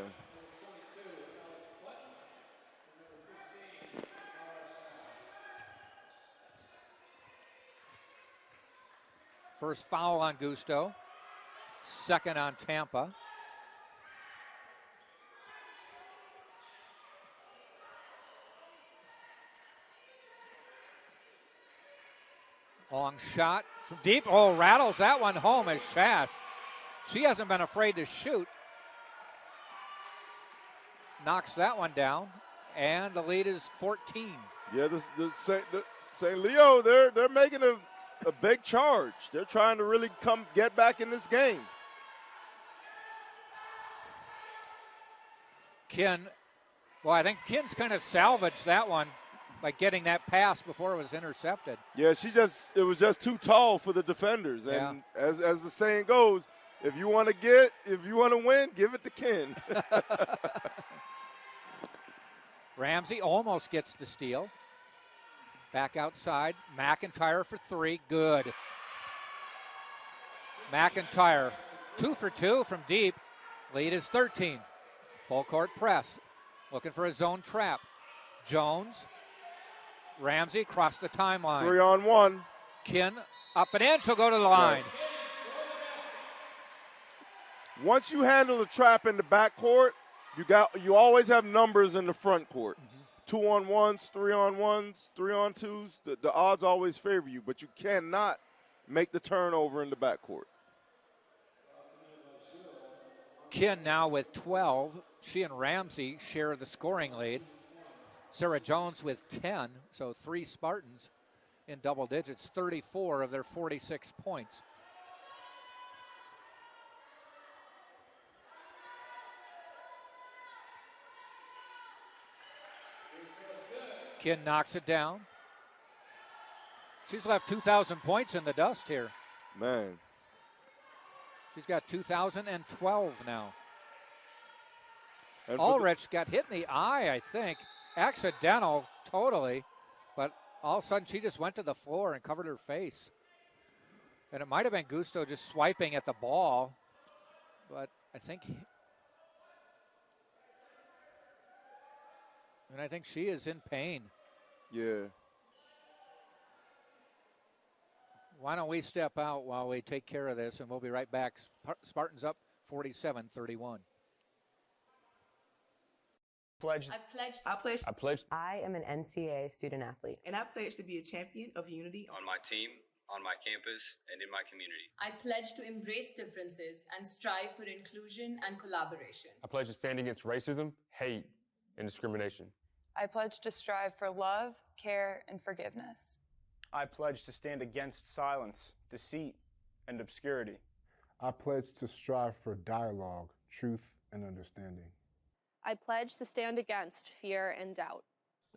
First foul on Gusto. Second on Tampa. Long shot from deep. Oh, rattles that one home as Shash. She hasn't been afraid to shoot. Knocks that one down, and the lead is 14. Yeah, the St. Leo, they're making a big charge. They're trying to really get back in this game. Kin, well, I think Kin's kind of salvaged that one by getting that pass before it was intercepted. Yeah, it was just too tall for the defenders. And as the saying goes, if you want to win, give it to Kin. Ramsey almost gets the steal. Back outside, McIntyre for three, good. McIntyre, 2 for 2 from deep. Lead is 13. Full court press, looking for a zone trap. Jones, Ramsey across the timeline. 3-on-1. Kin up and in, she'll go to the line. Once you handle the trap in the backcourt, you always have numbers in the front court. 2-on-1s, 3-on-1s, 3-on-2s. The odds always favor you, but you cannot make the turnover in the backcourt. Kin now with 12. She and Ramsey share the scoring lead. Sarah Jones with 10, so 3 Spartans in double digits, 34 of their 46 points. Kin knocks it down. She's left 2,000 points in the dust here. Man. She's got 2,012 now. And Ulrich got hit in the eye, I think. Accidental, totally. But all of a sudden, she just went to the floor and covered her face. And it might have been Gusto just swiping at the ball. But I think... And I think she is in pain. Yeah. Why don't we step out while we take care of this, and we'll be right back. Spartans up 47-31. I am an NCAA student athlete. And I pledge to be a champion of unity on my team, on my campus, and in my community. I pledge to embrace differences and strive for inclusion and collaboration. I pledge to stand against racism, hate, and discrimination. I pledge to strive for love, care, and forgiveness. I pledge to stand against silence, deceit, and obscurity. I pledge to strive for dialogue, truth, and understanding. I pledge to stand against fear and doubt.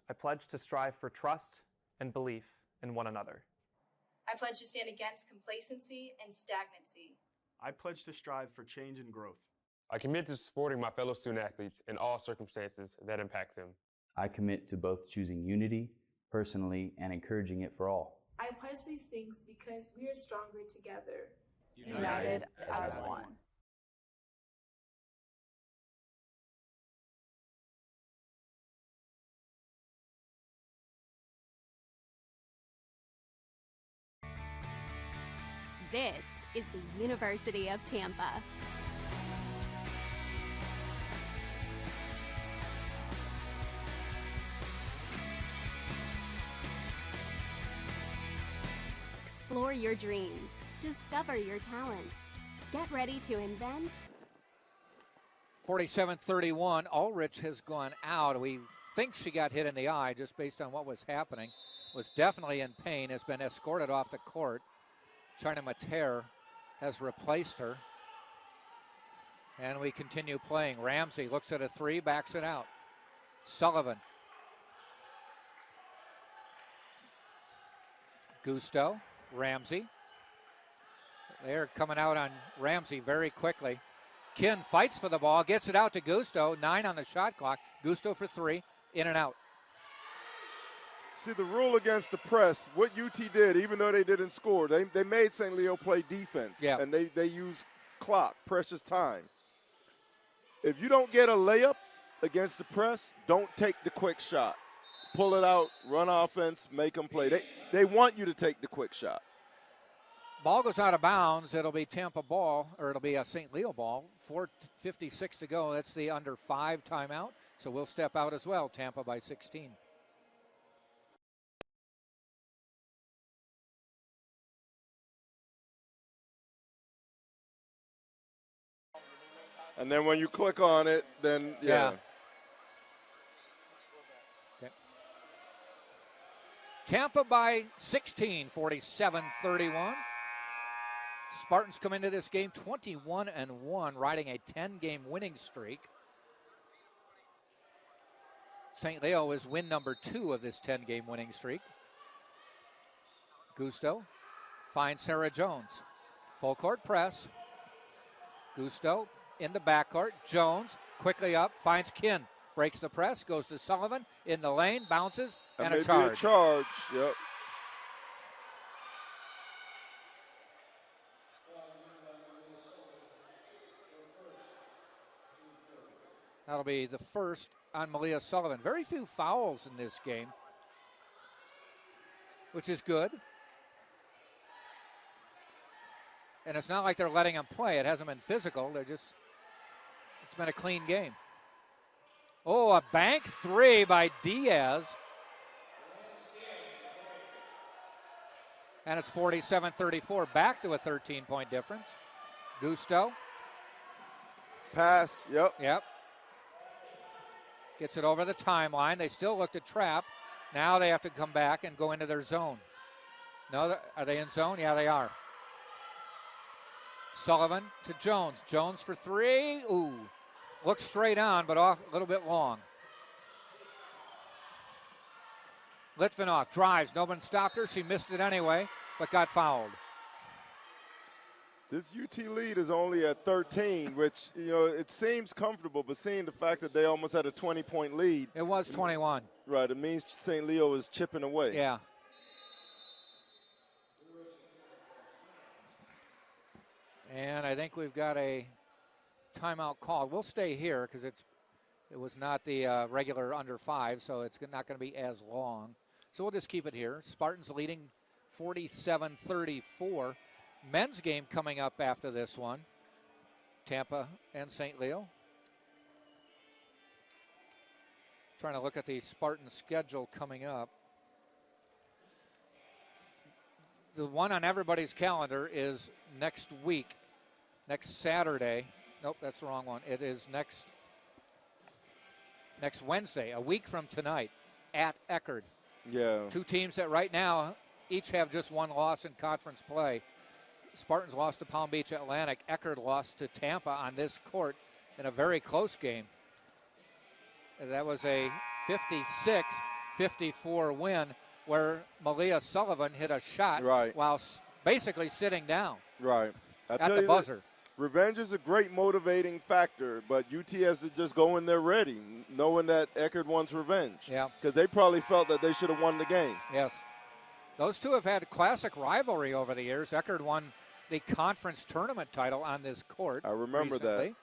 I pledge to strive for trust and belief in one another. I pledge to stand against complacency and stagnancy. I pledge to strive for change and growth. I commit to supporting my fellow student athletes in all circumstances that impact them. I commit to both choosing unity personally and encouraging it for all. I pledge these things because we are stronger together. United as one. This is the University of Tampa. Explore your dreams. Discover your talents. Get ready to invent. 47-31. Ulrich has gone out. We think she got hit in the eye just based on what was happening. Was definitely in pain. Has been escorted off the court. China Mater has replaced her. And we continue playing. Ramsey looks at a three, backs it out. Sullivan. Gusto. Ramsey. They're coming out on Ramsey very quickly. Kin fights for the ball, gets it out to Gusto. 9 on the shot clock. Gusto for 3, in and out. See, the rule against the press, what UT did, even though they didn't score, they made St. Leo play defense. Yeah. And they use clock, precious time. If you don't get a layup against the press, don't take the quick shot. Pull it out, run offense, make them play. They want you to take the quick shot. Ball goes out of bounds. It'll be Tampa ball, or it'll be a St. Leo ball. 4:56 to go. That's the under 5 timeout. So we'll step out as well. Tampa by 16. And then when you click on it, then, yeah. Okay. Tampa by 16, 47-31. Spartans come into this game 21-1, riding a 10-game winning streak. St. Leo is win number 2 of this 10-game winning streak. Gusto finds Sarah Jones. Full court press. Gusto in the backcourt. Jones quickly up, finds Kin. Breaks the press, goes to Sullivan in the lane, bounces, and a charge. A charge, yep. That'll be the first on Malia Sullivan. Very few fouls in this game, which is good. And it's not like they're letting them play. It hasn't been physical. It's been a clean game. Oh, a bank 3 by Diaz. And it's 47-34, back to a 13-point difference. Gusto. Pass, yep. Yep. Gets it over the timeline. They still look to trap. Now they have to come back and go into their zone. No, are they in zone? Yeah, they are. Sullivan to Jones. Jones for 3. Ooh. Looks straight on, but off a little bit long. Litvinoff drives. No one stopped her. She missed it anyway, but got fouled. This UT lead is only at 13, which, it seems comfortable, but seeing the fact that they almost had a 20-point lead. It was 21. Right, it means St. Leo is chipping away. Yeah. And I think we've got a timeout called. We'll stay here because it was not the regular under 5, so it's not going to be as long. So we'll just keep it here. Spartans leading 47-34. Men's game coming up after this one. Tampa and St. Leo. Trying to look at the Spartan schedule coming up. The one on everybody's calendar is next week, next Saturday. Nope, that's the wrong one. It is next Wednesday, a week from tonight, at Eckerd. Yeah. 2 teams that right now each have just 1 loss in conference play. Spartans lost to Palm Beach Atlantic. Eckerd lost to Tampa on this court in a very close game. That was a 56-54 win where Malia Sullivan hit a shot while basically sitting down. Right. At the buzzer. Revenge is a great motivating factor, but UT has to just go in there ready, knowing that Eckerd wants revenge. Yeah. Because they probably felt that they should have won the game. Yes. Those two have had classic rivalry over the years. Eckerd won the conference tournament title on this court. I remember recently that.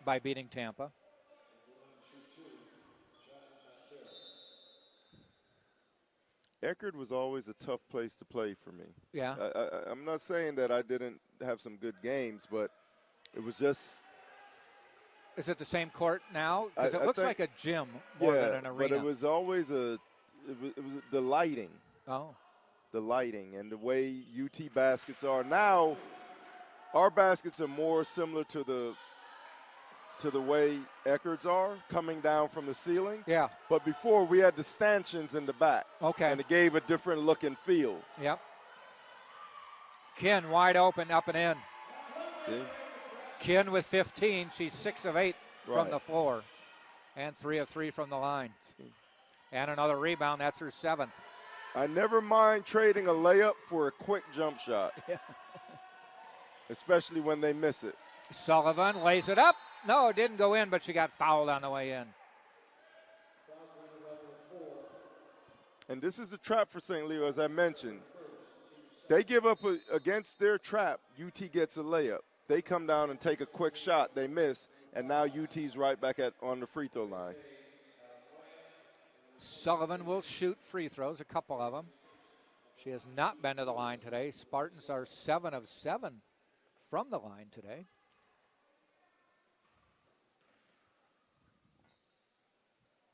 By beating Tampa. Eckerd was always a tough place to play for me. Yeah. I'm not saying that I didn't have some good games, but it was just. Is it the same court now? Because it looks like a gym more than an arena. But it was always it was the lighting. Oh. The lighting and the way UT baskets are. Now, our baskets are more similar to the way Eckerd's are, coming down from the ceiling. Yeah. But before, we had the stanchions in the back. Okay. And it gave a different look and feel. Yep. Kin wide open, up and in. See? Kin with 15. She's 6 of 8 from Right. the floor. And 3 of 3 from the line. And another rebound. That's her 7th. I never mind trading a layup for a quick jump shot. Yeah. Especially when they miss it. Sullivan lays it up. No, it didn't go in, but she got fouled on the way in. And this is the trap for St. Leo, as I mentioned. They give up against their trap. UT gets a layup. They come down and take a quick shot. They miss, and now UT's right back on the free throw line. Sullivan will shoot free throws, a couple of them. She has not been to the line today. Spartans are 7 of 7 from the line today.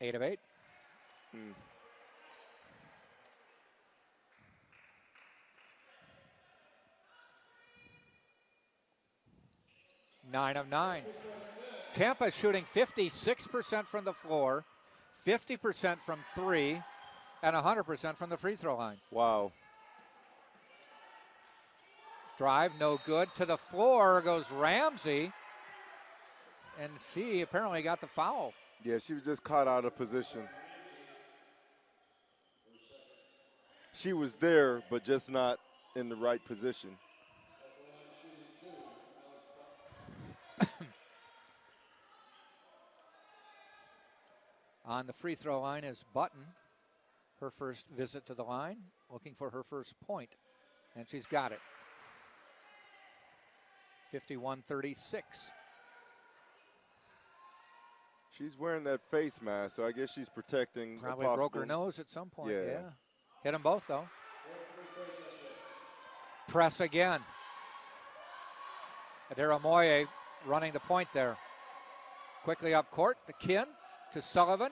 Eight of 8. 9 of 9. Tampa shooting 56% from the floor, 50% from 3, and 100% from the free throw line. Wow. Drive, no good. To the floor goes Ramsey, and she apparently got the foul. Yeah, she was just caught out of position. She was there, but just not in the right position. On the free throw line is Button. Her first visit to the line, looking for her first point. And she's got it. 51-36. She's wearing that face mask, so I guess she's protecting. Probably broke her nose at some point, yeah. Hit them both, though. Press again. Adara Moye running the point there. Quickly up court, the Kin to Sullivan.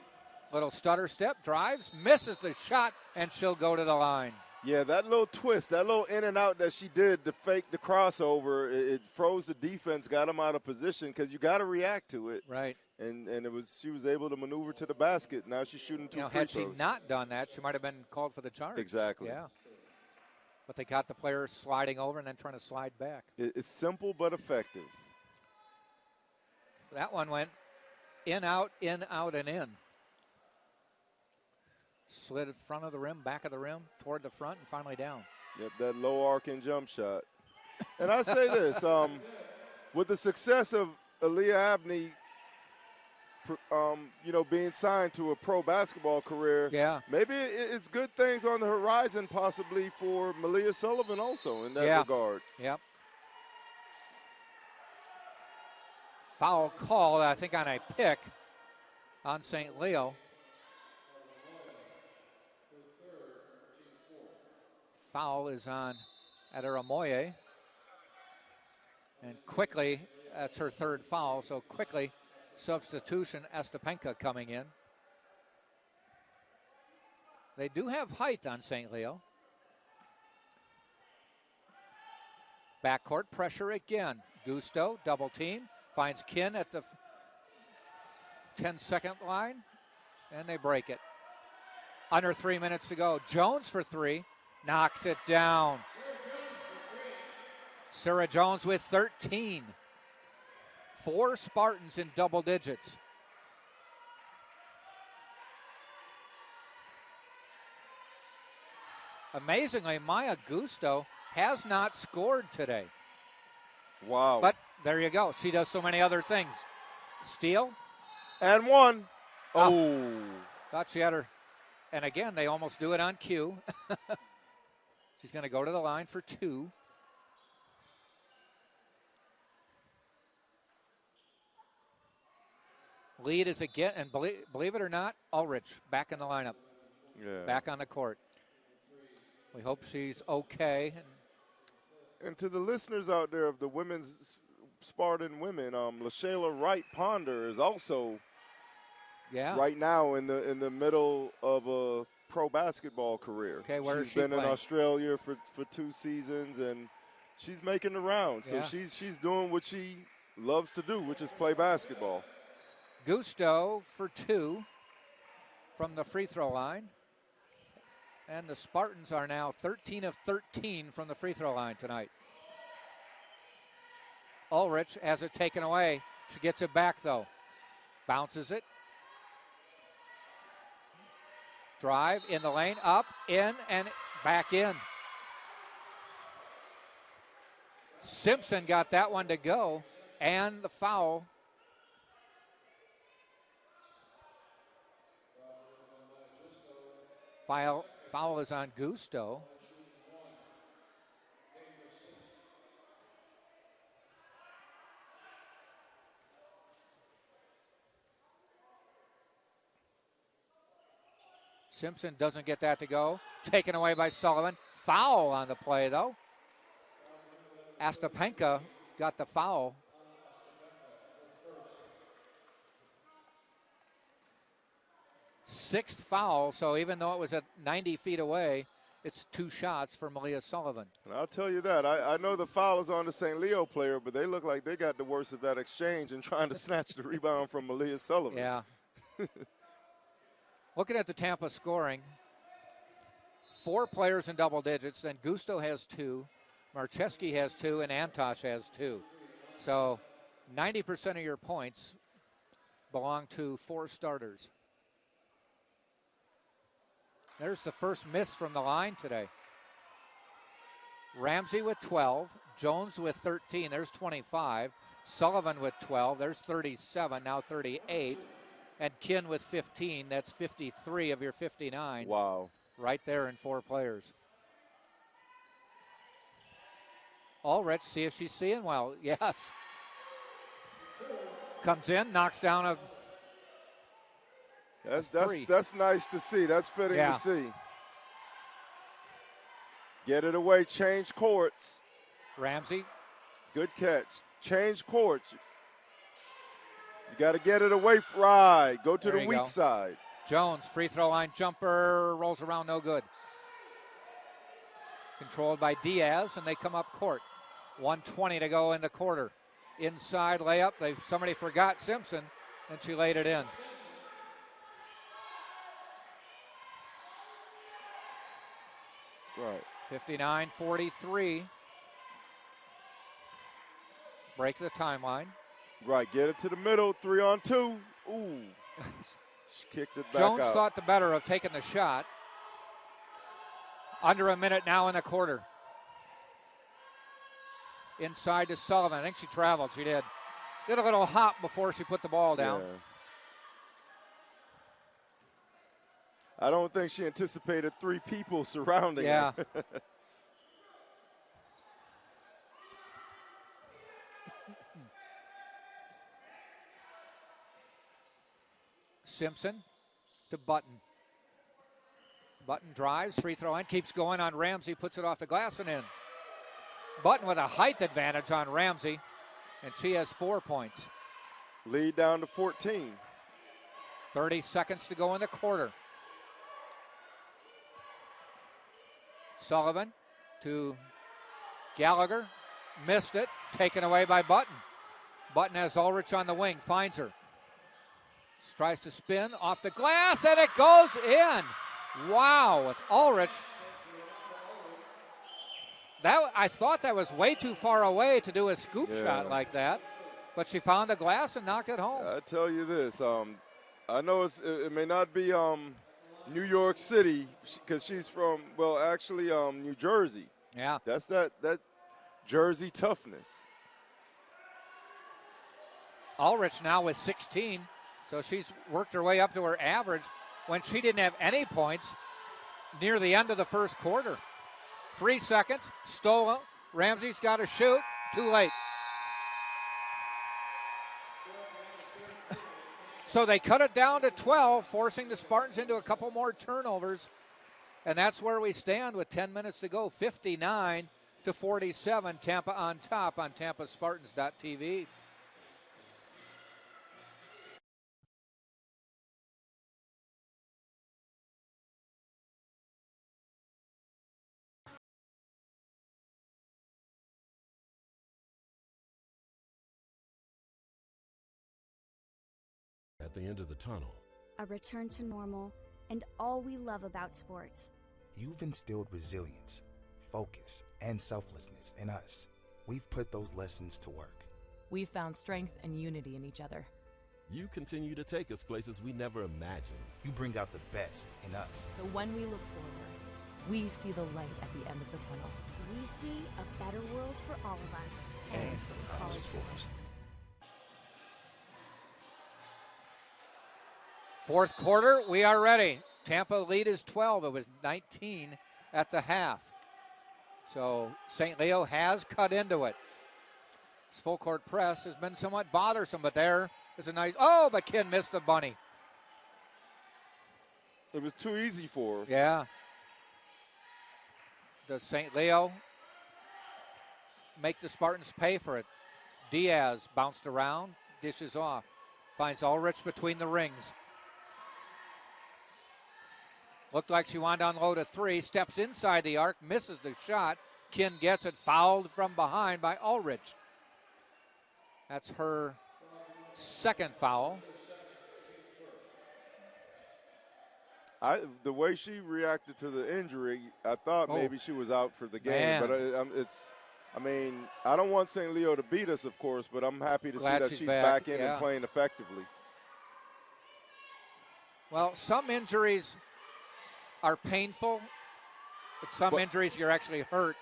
Little stutter step, drives, misses the shot, and she'll go to the line. Yeah, that little twist, that little in and out that she did to fake the crossover, it froze the defense, got them out of position because you got to react to it. Right. And she was able to maneuver to the basket. Now she's shooting two free had throws. she not done that, she might have been called for the charge. Exactly. Yeah. But they got the player sliding over and then trying to slide back. It's simple but effective. That one went in, out, and in. Slid in front of the rim, back of the rim, toward the front, and finally down. Yep, that low arcing jump shot. And I say this, with the success of Aaliyah Abney, being signed to a pro basketball career, maybe it's good things on the horizon possibly for Malia Sullivan also in that regard. Yep. Foul call, I think, on a pick on St. Leo. Foul is on Adara Moye. And quickly, that's her third foul, so quickly, substitution, Estepenka coming in. They do have height on St. Leo. Backcourt pressure again. Gusto, double team, finds Kin at the 10-second line, and they break it. Under 3 minutes to go. Jones for three. Knocks it down. Sarah Jones with 13. 4 Spartans in double digits. Amazingly, Maya Gusto has not scored today. Wow. But there you go. She does so many other things. Steal. And one. Oh. Thought she had her. And again, they almost do it on cue. She's going to go to the line for 2. Lead is again, and believe it or not, Ulrich back in the lineup. Yeah. Back on the court. We hope she's okay. And to the listeners out there of the women's Spartan women, LaShayla Wright Ponder is also right now in the middle of a pro basketball career. Okay, where is she been playing? in Australia for 2 seasons, and she's making the rounds. So she's doing what she loves to do, which is play basketball. Gusto for 2 from the free throw line. And the Spartans are now 13 of 13 from the free throw line tonight. Ulrich has it taken away. She gets it back, though. Bounces it. Drive in the lane, up, in, and back in. Simpson got that one to go, and the foul. Foul is on Gusto. Simpson doesn't get that to go. Taken away by Sullivan. Foul on the play, though. Ostapenko got the foul. Sixth foul, so even though it was at 90 feet away, it's 2 shots for Malia Sullivan. And I'll tell you that. I know the foul is on the St. Leo player, but they look like they got the worst of that exchange and trying to snatch the rebound from Malia Sullivan. Yeah. Looking at the Tampa scoring, 4 players in double digits. Then Gusto has 2, Marcheski has 2, and Antosh has 2. So 90% of your points belong to 4 starters. There's the first miss from the line today. Ramsey with 12, Jones with 13, there's 25. Sullivan with 12, there's 37, now 38. And Kinn with 15, that's 53 of your 59. Wow. Right there in 4 players. Ulrich, see if she's seeing well. Yes. Comes in, knocks down a That's nice to see. That's fitting to see. Get it away. Change courts. Ramsey. Good catch. Change courts. You got to get it away. Right. Go to the weak side. Jones, free throw line jumper, rolls around, no good. Controlled by Diaz, and they come up court. 1:20 to go in the quarter. Inside layup. Somebody forgot Simpson, and she laid it in. Right. 59-43. Break the timeline. Right, get it to the middle, 3-on-2. Ooh. She kicked it back Jones out. thought the better of taking the shot. Under a minute now in the quarter. Inside to Sullivan. I think she traveled. She did. Did a little hop before she put the ball down. Yeah. I don't think she anticipated 3 people surrounding her. Simpson to Button. Button drives, free throw line, keeps going on Ramsey, puts it off the glass and in. Button with a height advantage on Ramsey, and she has 4 points. Lead down to 14. 30 seconds to go in the quarter. Sullivan to Gallagher, missed it, taken away by Button. Button has Ulrich on the wing, finds her. Tries to spin off the glass, and it goes in. Wow, with Ulrich. I thought that was way too far away to do a scoop shot like that, but she found the glass and knocked it home. I tell you this, I know it may not be New York City because she's from, New Jersey. Yeah. That's that Jersey toughness. Ulrich now with 16, so she's worked her way up to her average when she didn't have any points near the end of the first quarter. 3 seconds. Stolen. Ramsey's got to shoot. Too late. So they cut it down to 12, forcing the Spartans into a couple more turnovers. And that's where we stand with 10 minutes to go. 59-47. Tampa on top on TampaSpartans.tv. At the end of the tunnel. A return to normal and all we love about sports. You've instilled resilience, focus, and selflessness in us. We've put those lessons to work. We've found strength and unity in each other. You continue to take us places we never imagined. You bring out the best in us. So when we look forward, we see the light at the end of the tunnel. We see a better world for all of us and for college sports. Fourth quarter, we are ready. Tampa lead is 12. It was 19 at the half. So St. Leo has cut into it. His full court press has been somewhat bothersome, but there is a nice, but Ken missed the bunny. It was too easy for her. Yeah. Does St. Leo make the Spartans pay for it? Diaz bounced around, dishes off. Finds Ulrich between the rings. Looked like she wanted to unload a 3. Steps inside the arc, misses the shot. Kin gets it, fouled from behind by Ulrich. That's her second foul. The way she reacted to the injury, I thought maybe she was out for the game. Man. But I don't want St. Leo to beat us, of course, but I'm happy to see that she's back in and playing effectively. Well, some injuries are painful, but some injuries you're actually hurt,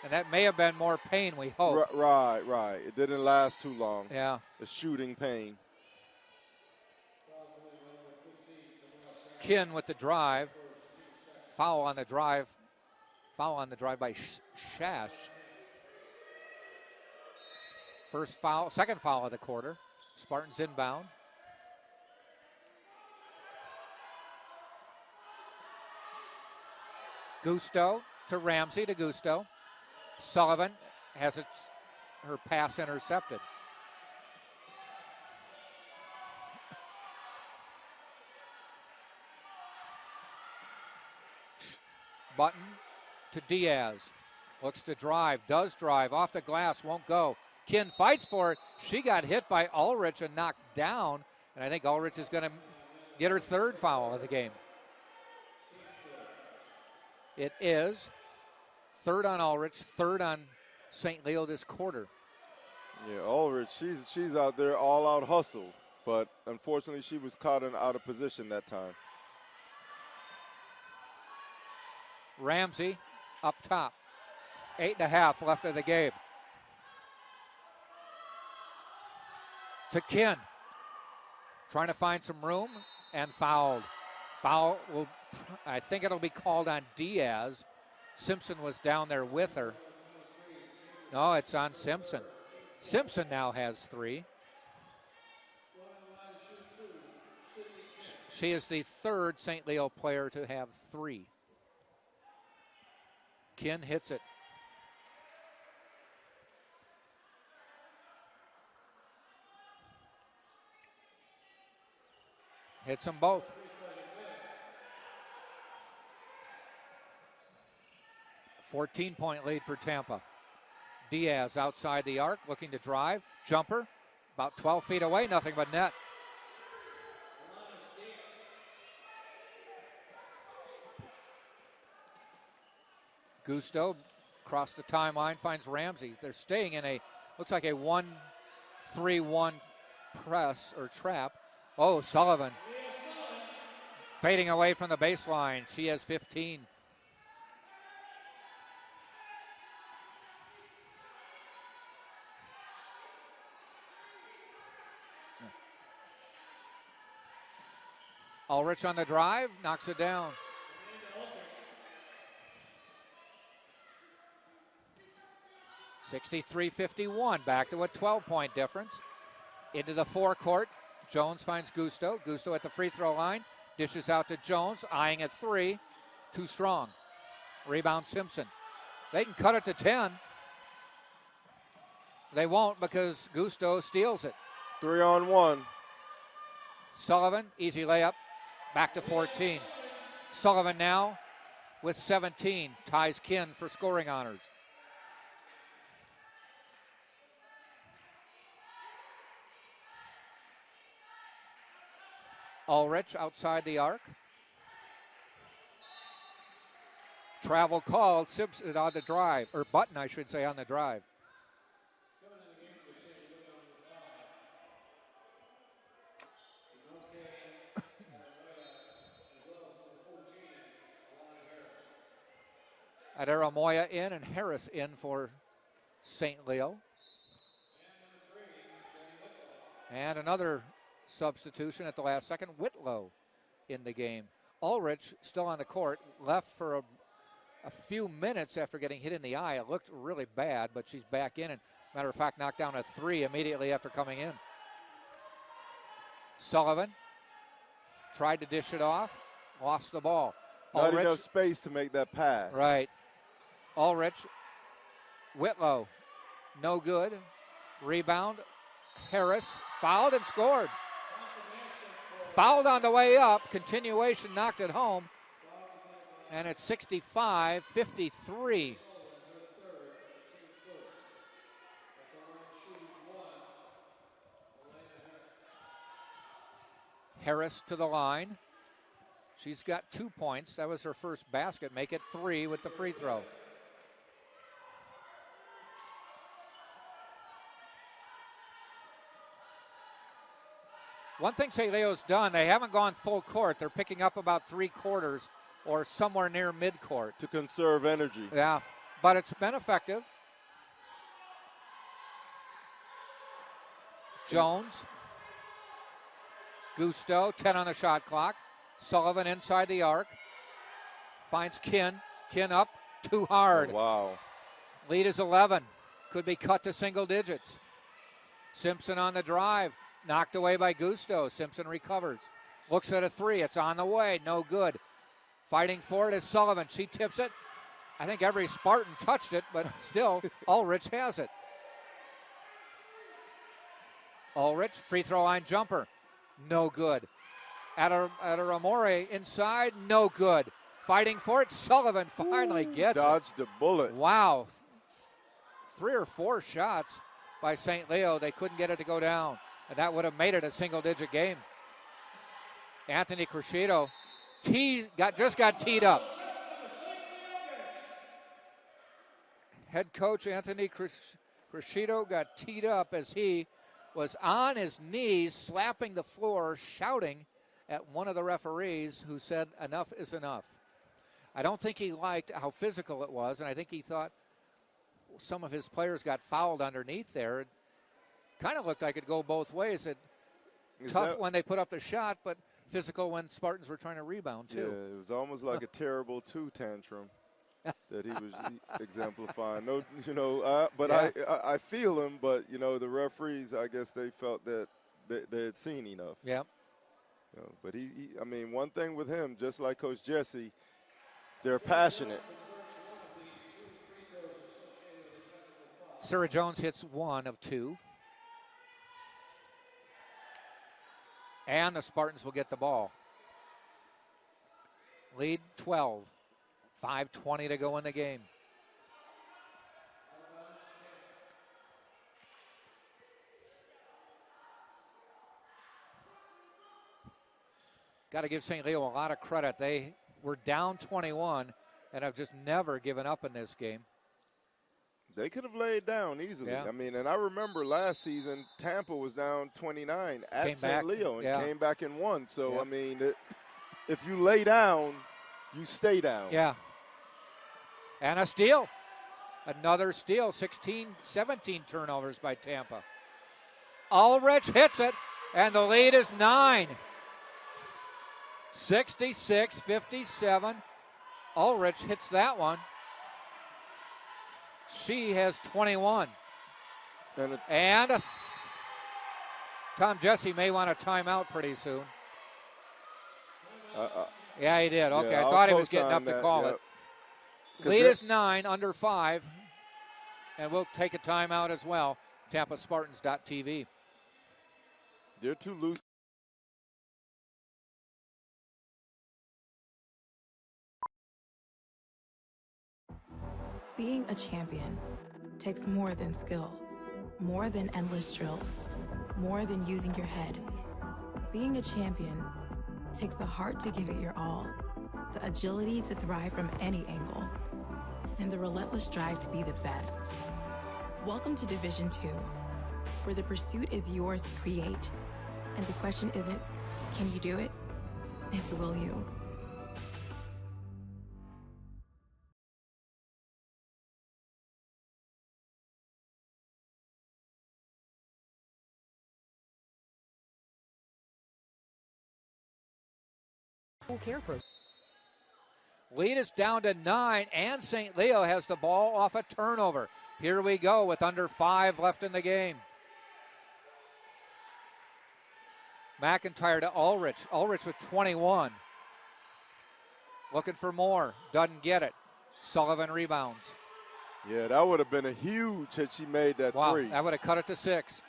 and that may have been more pain, we hope. Right. It didn't last too long. Yeah. The shooting pain. Kin with the drive. Foul on the drive by Shash. Second foul of the quarter. Spartans inbound. Gusto to Ramsey to Gusto. Sullivan has her pass intercepted. Button to Diaz. Looks to drive, does drive, off the glass, won't go. Kin fights for it. She got hit by Ulrich and knocked down, and I think Ulrich is going to get her third foul of the game. It is third on Ulrich, third on St. Leo this quarter. Yeah, Ulrich, she's out there all out hustle, but unfortunately she was caught out of position that time. Ramsey up top. 8.5 left of the game. To Kin. Trying to find some room and fouled. Foul will, I think it'll be called on Diaz. Simpson was down there with her. No, it's on Simpson. Simpson now has 3. She is the third St. Leo player to have 3. Kin hits it. Hits them both. A 14-point lead for Tampa. Diaz outside the arc, looking to drive. Jumper, about 12 feet away, nothing but net. Gusto across the timeline finds Ramsey. They're staying in looks like a 1-3-1 press or trap. Oh, Sullivan fading away from the baseline. She has 15. Ulrich on the drive, knocks it down. 63-51, back to a 12-point difference. Into the forecourt, Jones finds Gusto. Gusto at the free throw line, dishes out to Jones, eyeing a three, too strong. Rebound Simpson. They can cut it to 10. They won't because Gusto steals it. 3-on-1. Sullivan, easy layup, back to 14. Sullivan now with 17, ties Kin for scoring honors. Ulrich outside the arc. Travel called, Simpson on the drive, or Button, I should say, on the drive. Adaramoya in and Harris in for St. Leo. And another substitution at the last second, Whitlow in the game. Ulrich still on the court, left for a few minutes after getting hit in the eye. It looked really bad, but she's back in, and matter of fact, knocked down a three immediately after coming in. Sullivan tried to dish it off, lost the ball. Not Ulrich, enough space to make that pass. right. Ulrich, Whitlow, no good. Rebound, Harris, fouled and scored. Fouled on the way up, continuation knocked it home, and it's 65-53. Harris to the line. She's got 2 points. That was her first basket. Make it 3 with the free throw. One thing St. Leo's done, they haven't gone full court. They're picking up about 3/4 or somewhere near midcourt. To conserve energy. Yeah, but it's been effective. Jones. Gusto, 10 on the shot clock. Sullivan inside the arc. Finds Kin. Kin up, too hard. Oh, wow. Lead is 11. Could be cut to single digits. Simpson on the drive. Knocked away by Gusto. Simpson recovers. Looks at a three. It's on the way. No good. Fighting for it is Sullivan. She tips it. I think every Spartan touched it, but still, Ulrich has it. Ulrich, free throw line jumper. No good. Adaramoya inside. No good. Fighting for it. Sullivan finally gets dodged the bullet. Wow. 3 or 4 shots by St. Leo. They couldn't get it to go down. And that would have made it a single-digit game. Anthony Crescido just got teed up. Head coach Anthony Crescido got teed up as he was on his knees, slapping the floor, shouting at one of the referees who said, "Enough is enough." I don't think he liked how physical it was, and I think he thought some of his players got fouled underneath there. It kind of looked like it'd go both ways. Tough when they put up the shot, but physical when Spartans were trying to rebound, too. Yeah, it was almost like a terrible two tantrum that he was exemplifying. No, but yeah. I feel him, but, the referees, I guess they felt that they had seen enough. Yeah. But one thing with him, just like Coach Jesse, they're passionate. Sarah Jones hits 1 of 2. And the Spartans will get the ball. Lead 12. 5:20 to go in the game. Got to give St. Leo a lot of credit. They were down 21 and have just never given up in this game. They could have laid down easily. Yeah. And I remember last season, Tampa was down 29 at St. Leo and came back and won. So, if you lay down, you stay down. Yeah. And a steal. Another steal. 17 turnovers by Tampa. Ulrich hits it, and the lead is 9. 66-57. Ulrich hits that one. She has 21. And Tom Jesse may want a timeout pretty soon. Yeah, he did. Okay, yeah, I thought he was getting up to call it. Lead is 9, under 5. And we'll take a timeout as well. TampaSpartans.tv. They're too loose. Being a champion takes more than skill, more than endless drills, more than using your head. Being a champion takes the heart to give it your all, the agility to thrive from any angle, and the relentless drive to be the best. Welcome to Division 2, where the pursuit is yours to create, and the question isn't, can you do it? It's will you? Care program. Lead is down to 9, and St. Leo has the ball off a turnover. Here we go with under 5 left in the game. McIntyre to Ulrich. Ulrich with 21. Looking for more. Doesn't get it. Sullivan rebounds. Yeah, that would have been a huge had she made that three. That would have cut it to 6.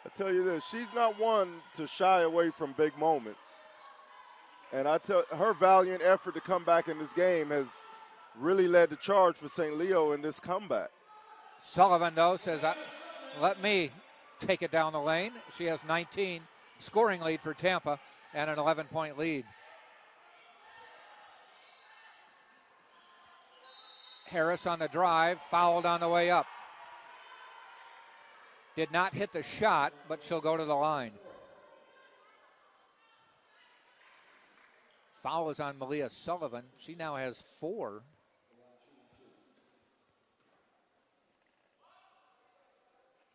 I tell you this, she's not one to shy away from big moments. And I tell her valiant effort to come back in this game has really led the charge for St. Leo in this comeback. Sullivan, though, says, let me take it down the lane. She has 19, scoring lead for Tampa, and an 11-point lead. Harris on the drive, fouled on the way up. Did not hit the shot, but she'll go to the line. Foul is on Malia Sullivan. She now has 4.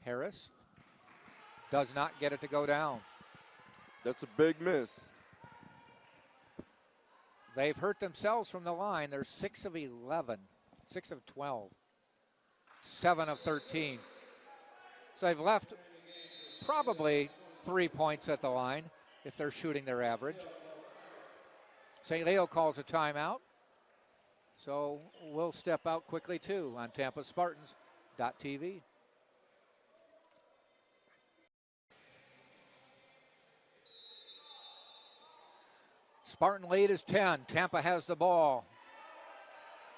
Harris does not get it to go down. That's a big miss. They've hurt themselves from the line. They're 6 of 11, 6 of 12, 7 of 13. So they've left probably 3 points at the line if they're shooting their average. St. Leo calls a timeout. So we'll step out quickly, too, on TampaSpartans.tv. Spartan lead is 10. Tampa has the ball.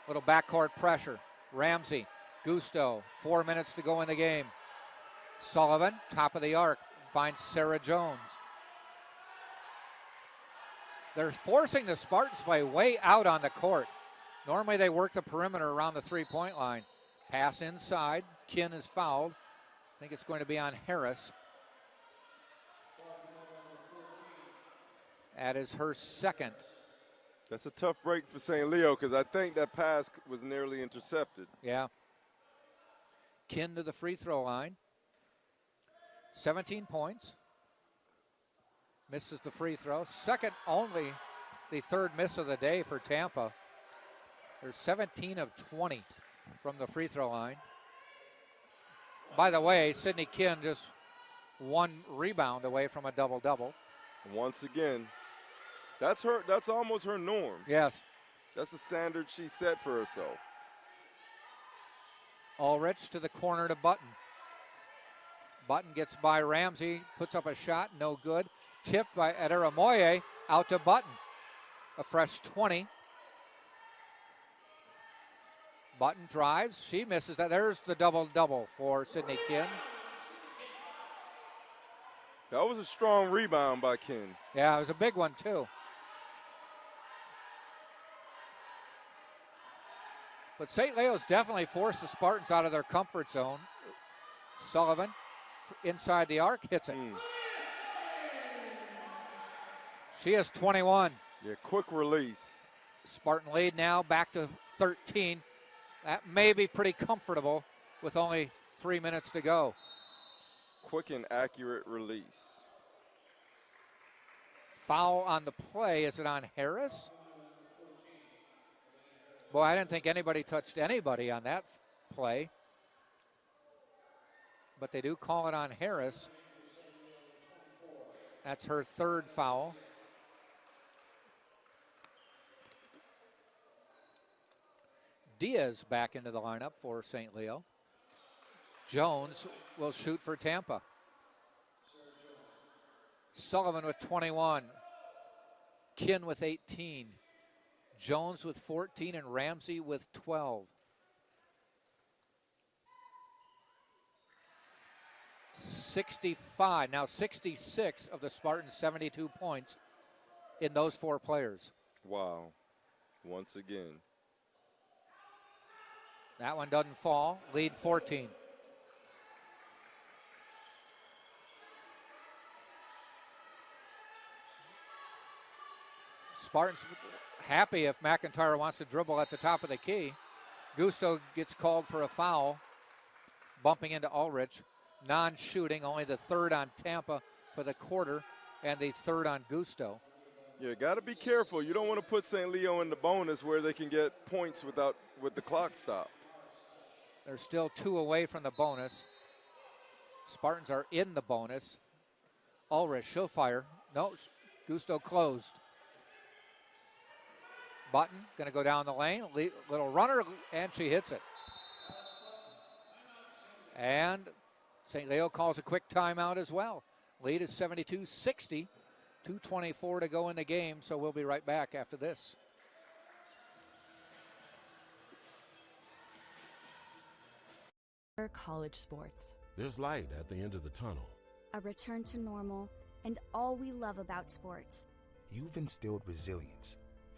Little backcourt pressure. Ramsey, Gusto, 4 minutes to go in the game. Sullivan, top of the arc, finds Sarah Jones. They're forcing the Spartans play way out on the court. Normally they work the perimeter around the three-point line. Pass inside. Kinn is fouled. I think it's going to be on Harris. That is her second. That's a tough break for St. Leo because I think that pass was nearly intercepted. Yeah. Kinn to the free throw line. 17 points. Misses the free throw. Second only, the third miss of the day for Tampa. They're 17 of 20 from the free throw line. By the way, Sydney Kinn just 1 rebound away from a double-double. Once again, that's almost her norm. Yes. That's the standard she set for herself. Ulrich to the corner to Button. Button gets by Ramsey, puts up a shot, no good. Tipped by Adaramoye, out to Button. A fresh 20. Button drives, she misses that. There's the double-double for Sydney Kinn. That was a strong rebound by Kinn. Yeah, it was a big one, too. But St. Leo's definitely forced the Spartans out of their comfort zone. Sullivan, inside the arc, hits it. She has 21. Yeah, quick release. Spartan lead now back to 13. That may be pretty comfortable with only 3 minutes to go. Quick and accurate release. Foul on the play. Is it on Harris? Boy, I didn't think anybody touched anybody on that play. But they do call it on Harris. That's her third foul. Diaz back into the lineup for St. Leo. Jones will shoot for Tampa. Sullivan with 21. Kinn with 18. Jones with 14 and Ramsey with 12. 65, now 66 of the Spartans' 72 points in those four players. Wow. Once again. That one doesn't fall. Lead 14. Spartans happy if McIntyre wants to dribble at the top of the key. Gusto gets called for a foul, bumping into Ulrich. Non-shooting, only the third on Tampa for the quarter and the third on Gusto. Yeah, got to be careful. You don't want to put St. Leo in the bonus where they can get points with the clock stopped. They're still 2 away from the bonus. Spartans are in the bonus. Ulrich, she'll fire. No, Gusto closed. Button, going to go down the lane. Little runner, and she hits it. And St. Leo calls a quick timeout as well. Lead is 72-60. 2:24 to go in the game, so we'll be right back after this. College sports. There's light at the end of the tunnel. A return to normal, and all we love about sports. You've instilled resilience,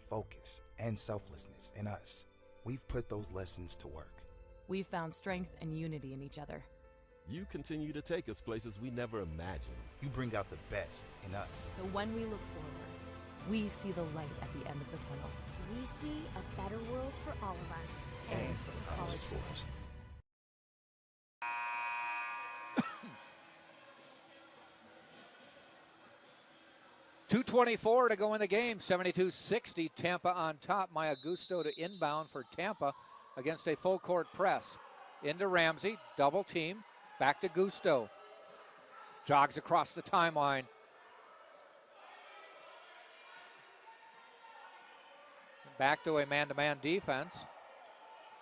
focus, and selflessness in us. We've put those lessons to work. We've found strength and unity in each other. You continue to take us places we never imagined. You bring out the best in us. So when we look forward, we see the light at the end of the tunnel. We see a better world for all of us and for college sports. 2:24 to go in the game. 72-60. Tampa on top. Maya Gusto to inbound for Tampa against a full court press. Into Ramsey. Double team. Back to Gusto. Jogs across the timeline. Back to a man-to-man defense.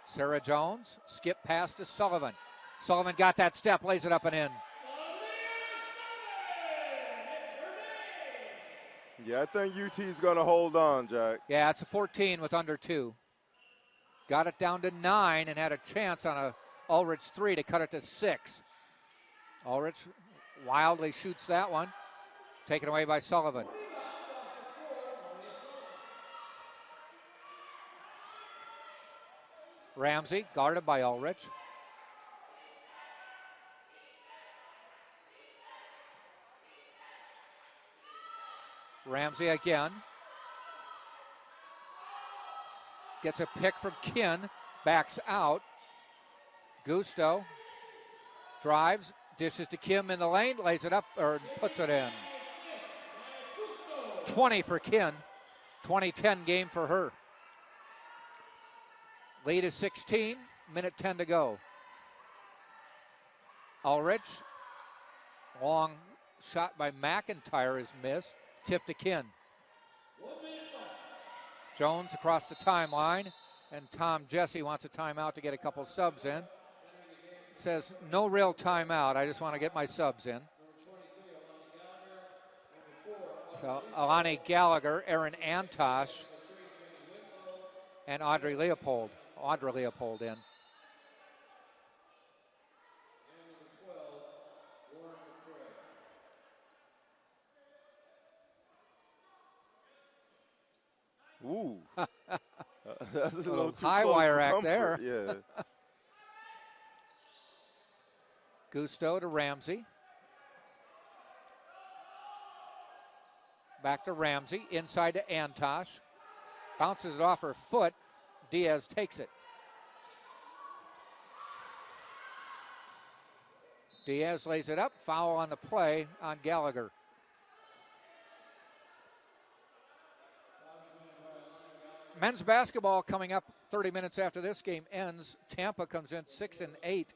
Sarah Jones. Skip pass to Sullivan. Sullivan got that step. Lays it up and in. Yeah, I think UT's going to hold on, Jack. Yeah, it's a 14 with under 2. Got it down to 9 and had a chance on a Ulrich 3 to cut it to 6. Ulrich wildly shoots that one. Taken away by Sullivan. Ramsey guarded by Ulrich. Ramsey again. Gets a pick from Kinn. Backs out. Gusto drives. Dishes to Kim in the lane. Lays it up or puts it in. 20 for Kinn. 20-10 game for her. Lead is 16. Minute 10 to go. Ulrich. Long shot by McIntyre is missed. Tip to Kinn. Jones across the timeline, and Tom Jesse wants a timeout to get a couple subs in. Says, no real timeout, I just want to get my subs in. So Alani Gallagher, Aaron Antosh, and Audrey Leopold. Audrey Leopold in. Ooh. That's a little too high close wire for act comfort. there. Yeah. Gusto to Ramsey. Back to Ramsey. Inside to Antosh. Bounces it off her foot. Diaz takes it. Diaz lays it up. Foul on the play on Men's basketball coming up 30 minutes after this game ends. Tampa comes in 6-8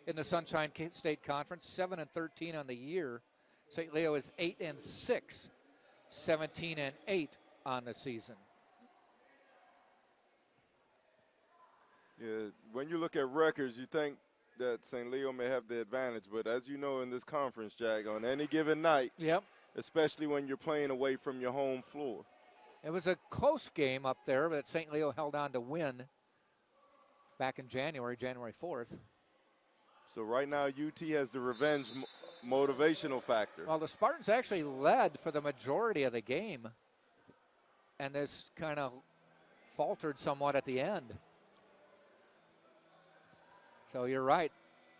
in the Sunshine State Conference, 7-13 on the year. St. Leo is 8-6, 17-8 on the season. Yeah, when you look at records, you think that St. Leo may have the advantage, but as you know in this conference, Jack, on any given night, yep, especially when you're playing away from your home floor. It was a close game up there that St. Leo held on to win back in January 4th. So right now UT has the revenge motivational factor. Well, the Spartans actually led for the majority of the game, and this kind of faltered somewhat at the end. So you're right.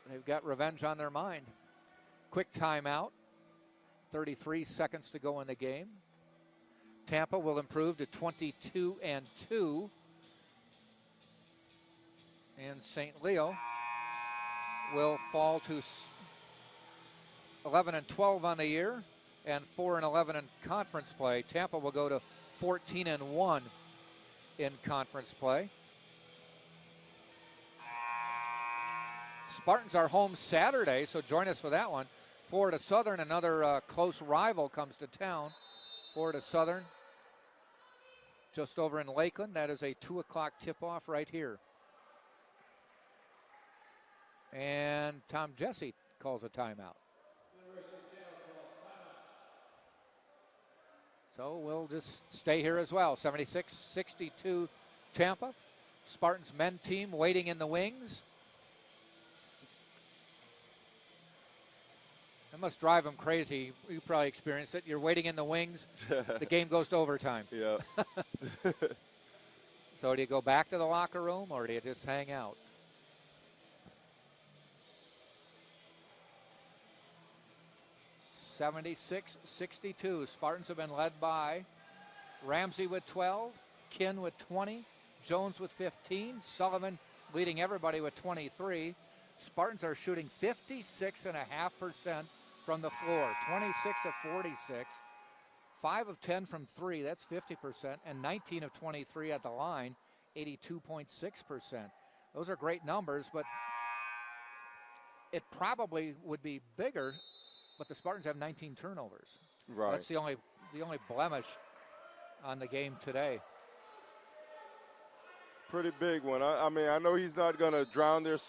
They've got revenge on their mind. Quick timeout. 33 seconds to go in the game. Tampa will improve to 22-2. And St. Leo will fall to 11-12 on the year and 4-11 in conference play. Tampa will go to 14-1 in conference play. Spartans are home Saturday, so join us for that one. Florida Southern, another close rival, comes to town. Florida Southern, just over in Lakeland. That is a 2 o'clock tip-off right here. And Tom Jesse calls a timeout. So we'll just stay here as well. 76-62 Tampa. Spartans men team waiting in the wings. That must drive them crazy. You probably experienced it. You're waiting in the wings. The game goes to overtime. Yeah. So do you go back to the locker room or do you just hang out? (76-62). Spartans have been led by Ramsey with 12, Kin with 20, Jones with 15, Sullivan leading everybody with 23. Spartans are shooting 56.5% from the floor, 26 of 46, 5 of 10 from 3, that's 50%, and 19 of 23 at the line, 82.6%. Those are great numbers, but it probably would be bigger, but the Spartans have 19 turnovers. Right. That's the only blemish on the game today. Pretty big one. I mean, I know he's not going to drown their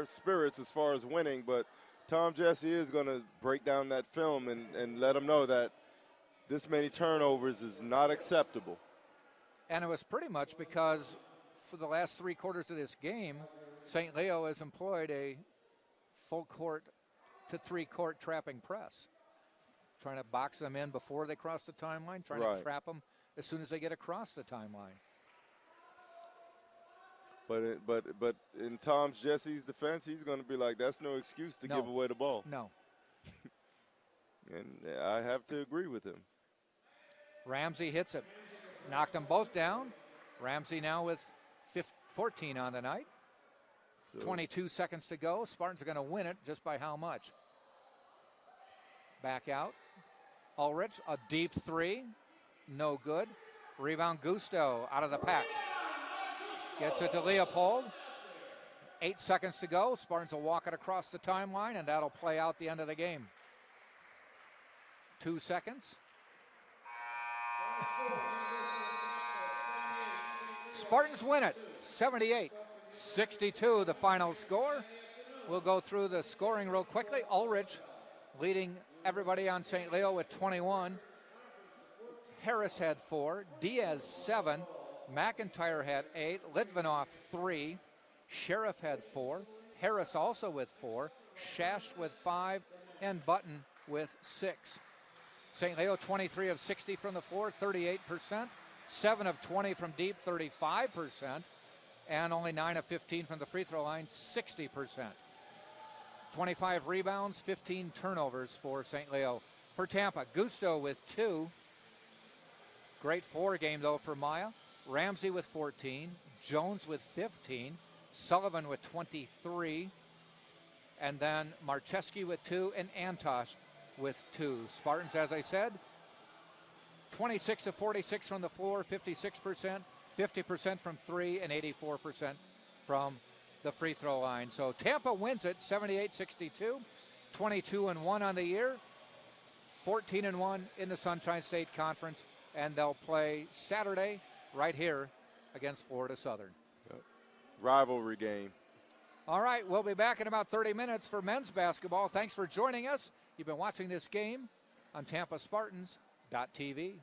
spirits as far as winning, but Tom Jesse is going to break down that film and let them know that this many turnovers is not acceptable. And it was pretty much because for the last 3 quarters of this game, St. Leo has employed a full court to 3-court trapping press, trying to box them in before they cross the timeline, trying to trap them as soon as they get across the timeline. But in Tom Jesse's defense, he's going to be like, that's no excuse to give away the ball. No. And I have to agree with him. Ramsey hits it. Knocked them both down. Ramsey now with 14 on the night. So 22 seconds to go. Spartans are going to win it just by how much? Back out. Ulrich, a deep 3. No good. Rebound Gusto out of the pack. Gets it to Leopold. 8 seconds to go. Spartans will walk it across the timeline, and that'll play out the end of the game. 2 seconds. Spartans win it. 78-62, the final score. We'll go through the scoring real quickly. Ulrich leading everybody on St. Leo with 21. Harris had 4. Diaz 7. McIntyre had 8, Litvinov 3, Sheriff had 4, Harris also with 4, Shash with 5, and Button with 6. St. Leo 23 of 60 from the floor, 38%, 7 of 20 from deep, 35%, and only 9 of 15 from the free throw line, 60%. 25 rebounds, 15 turnovers for St. Leo. For Tampa, Gusto with 2. Great 4 game though for Maya. Ramsey with 14, Jones with 15, Sullivan with 23, and then Marcheski with 2, and Antosh with 2. Spartans, as I said, 26 of 46 from the floor, 56%, 50% from three, and 84% from the free throw line. So Tampa wins it 78-62, 22-1 on the year, 14-1 in the Sunshine State Conference, and they'll play Saturday right here against Florida Southern. Rivalry game. All right, we'll be back in about 30 minutes for men's basketball. Thanks for joining us. You've been watching this game on TampaSpartans.tv.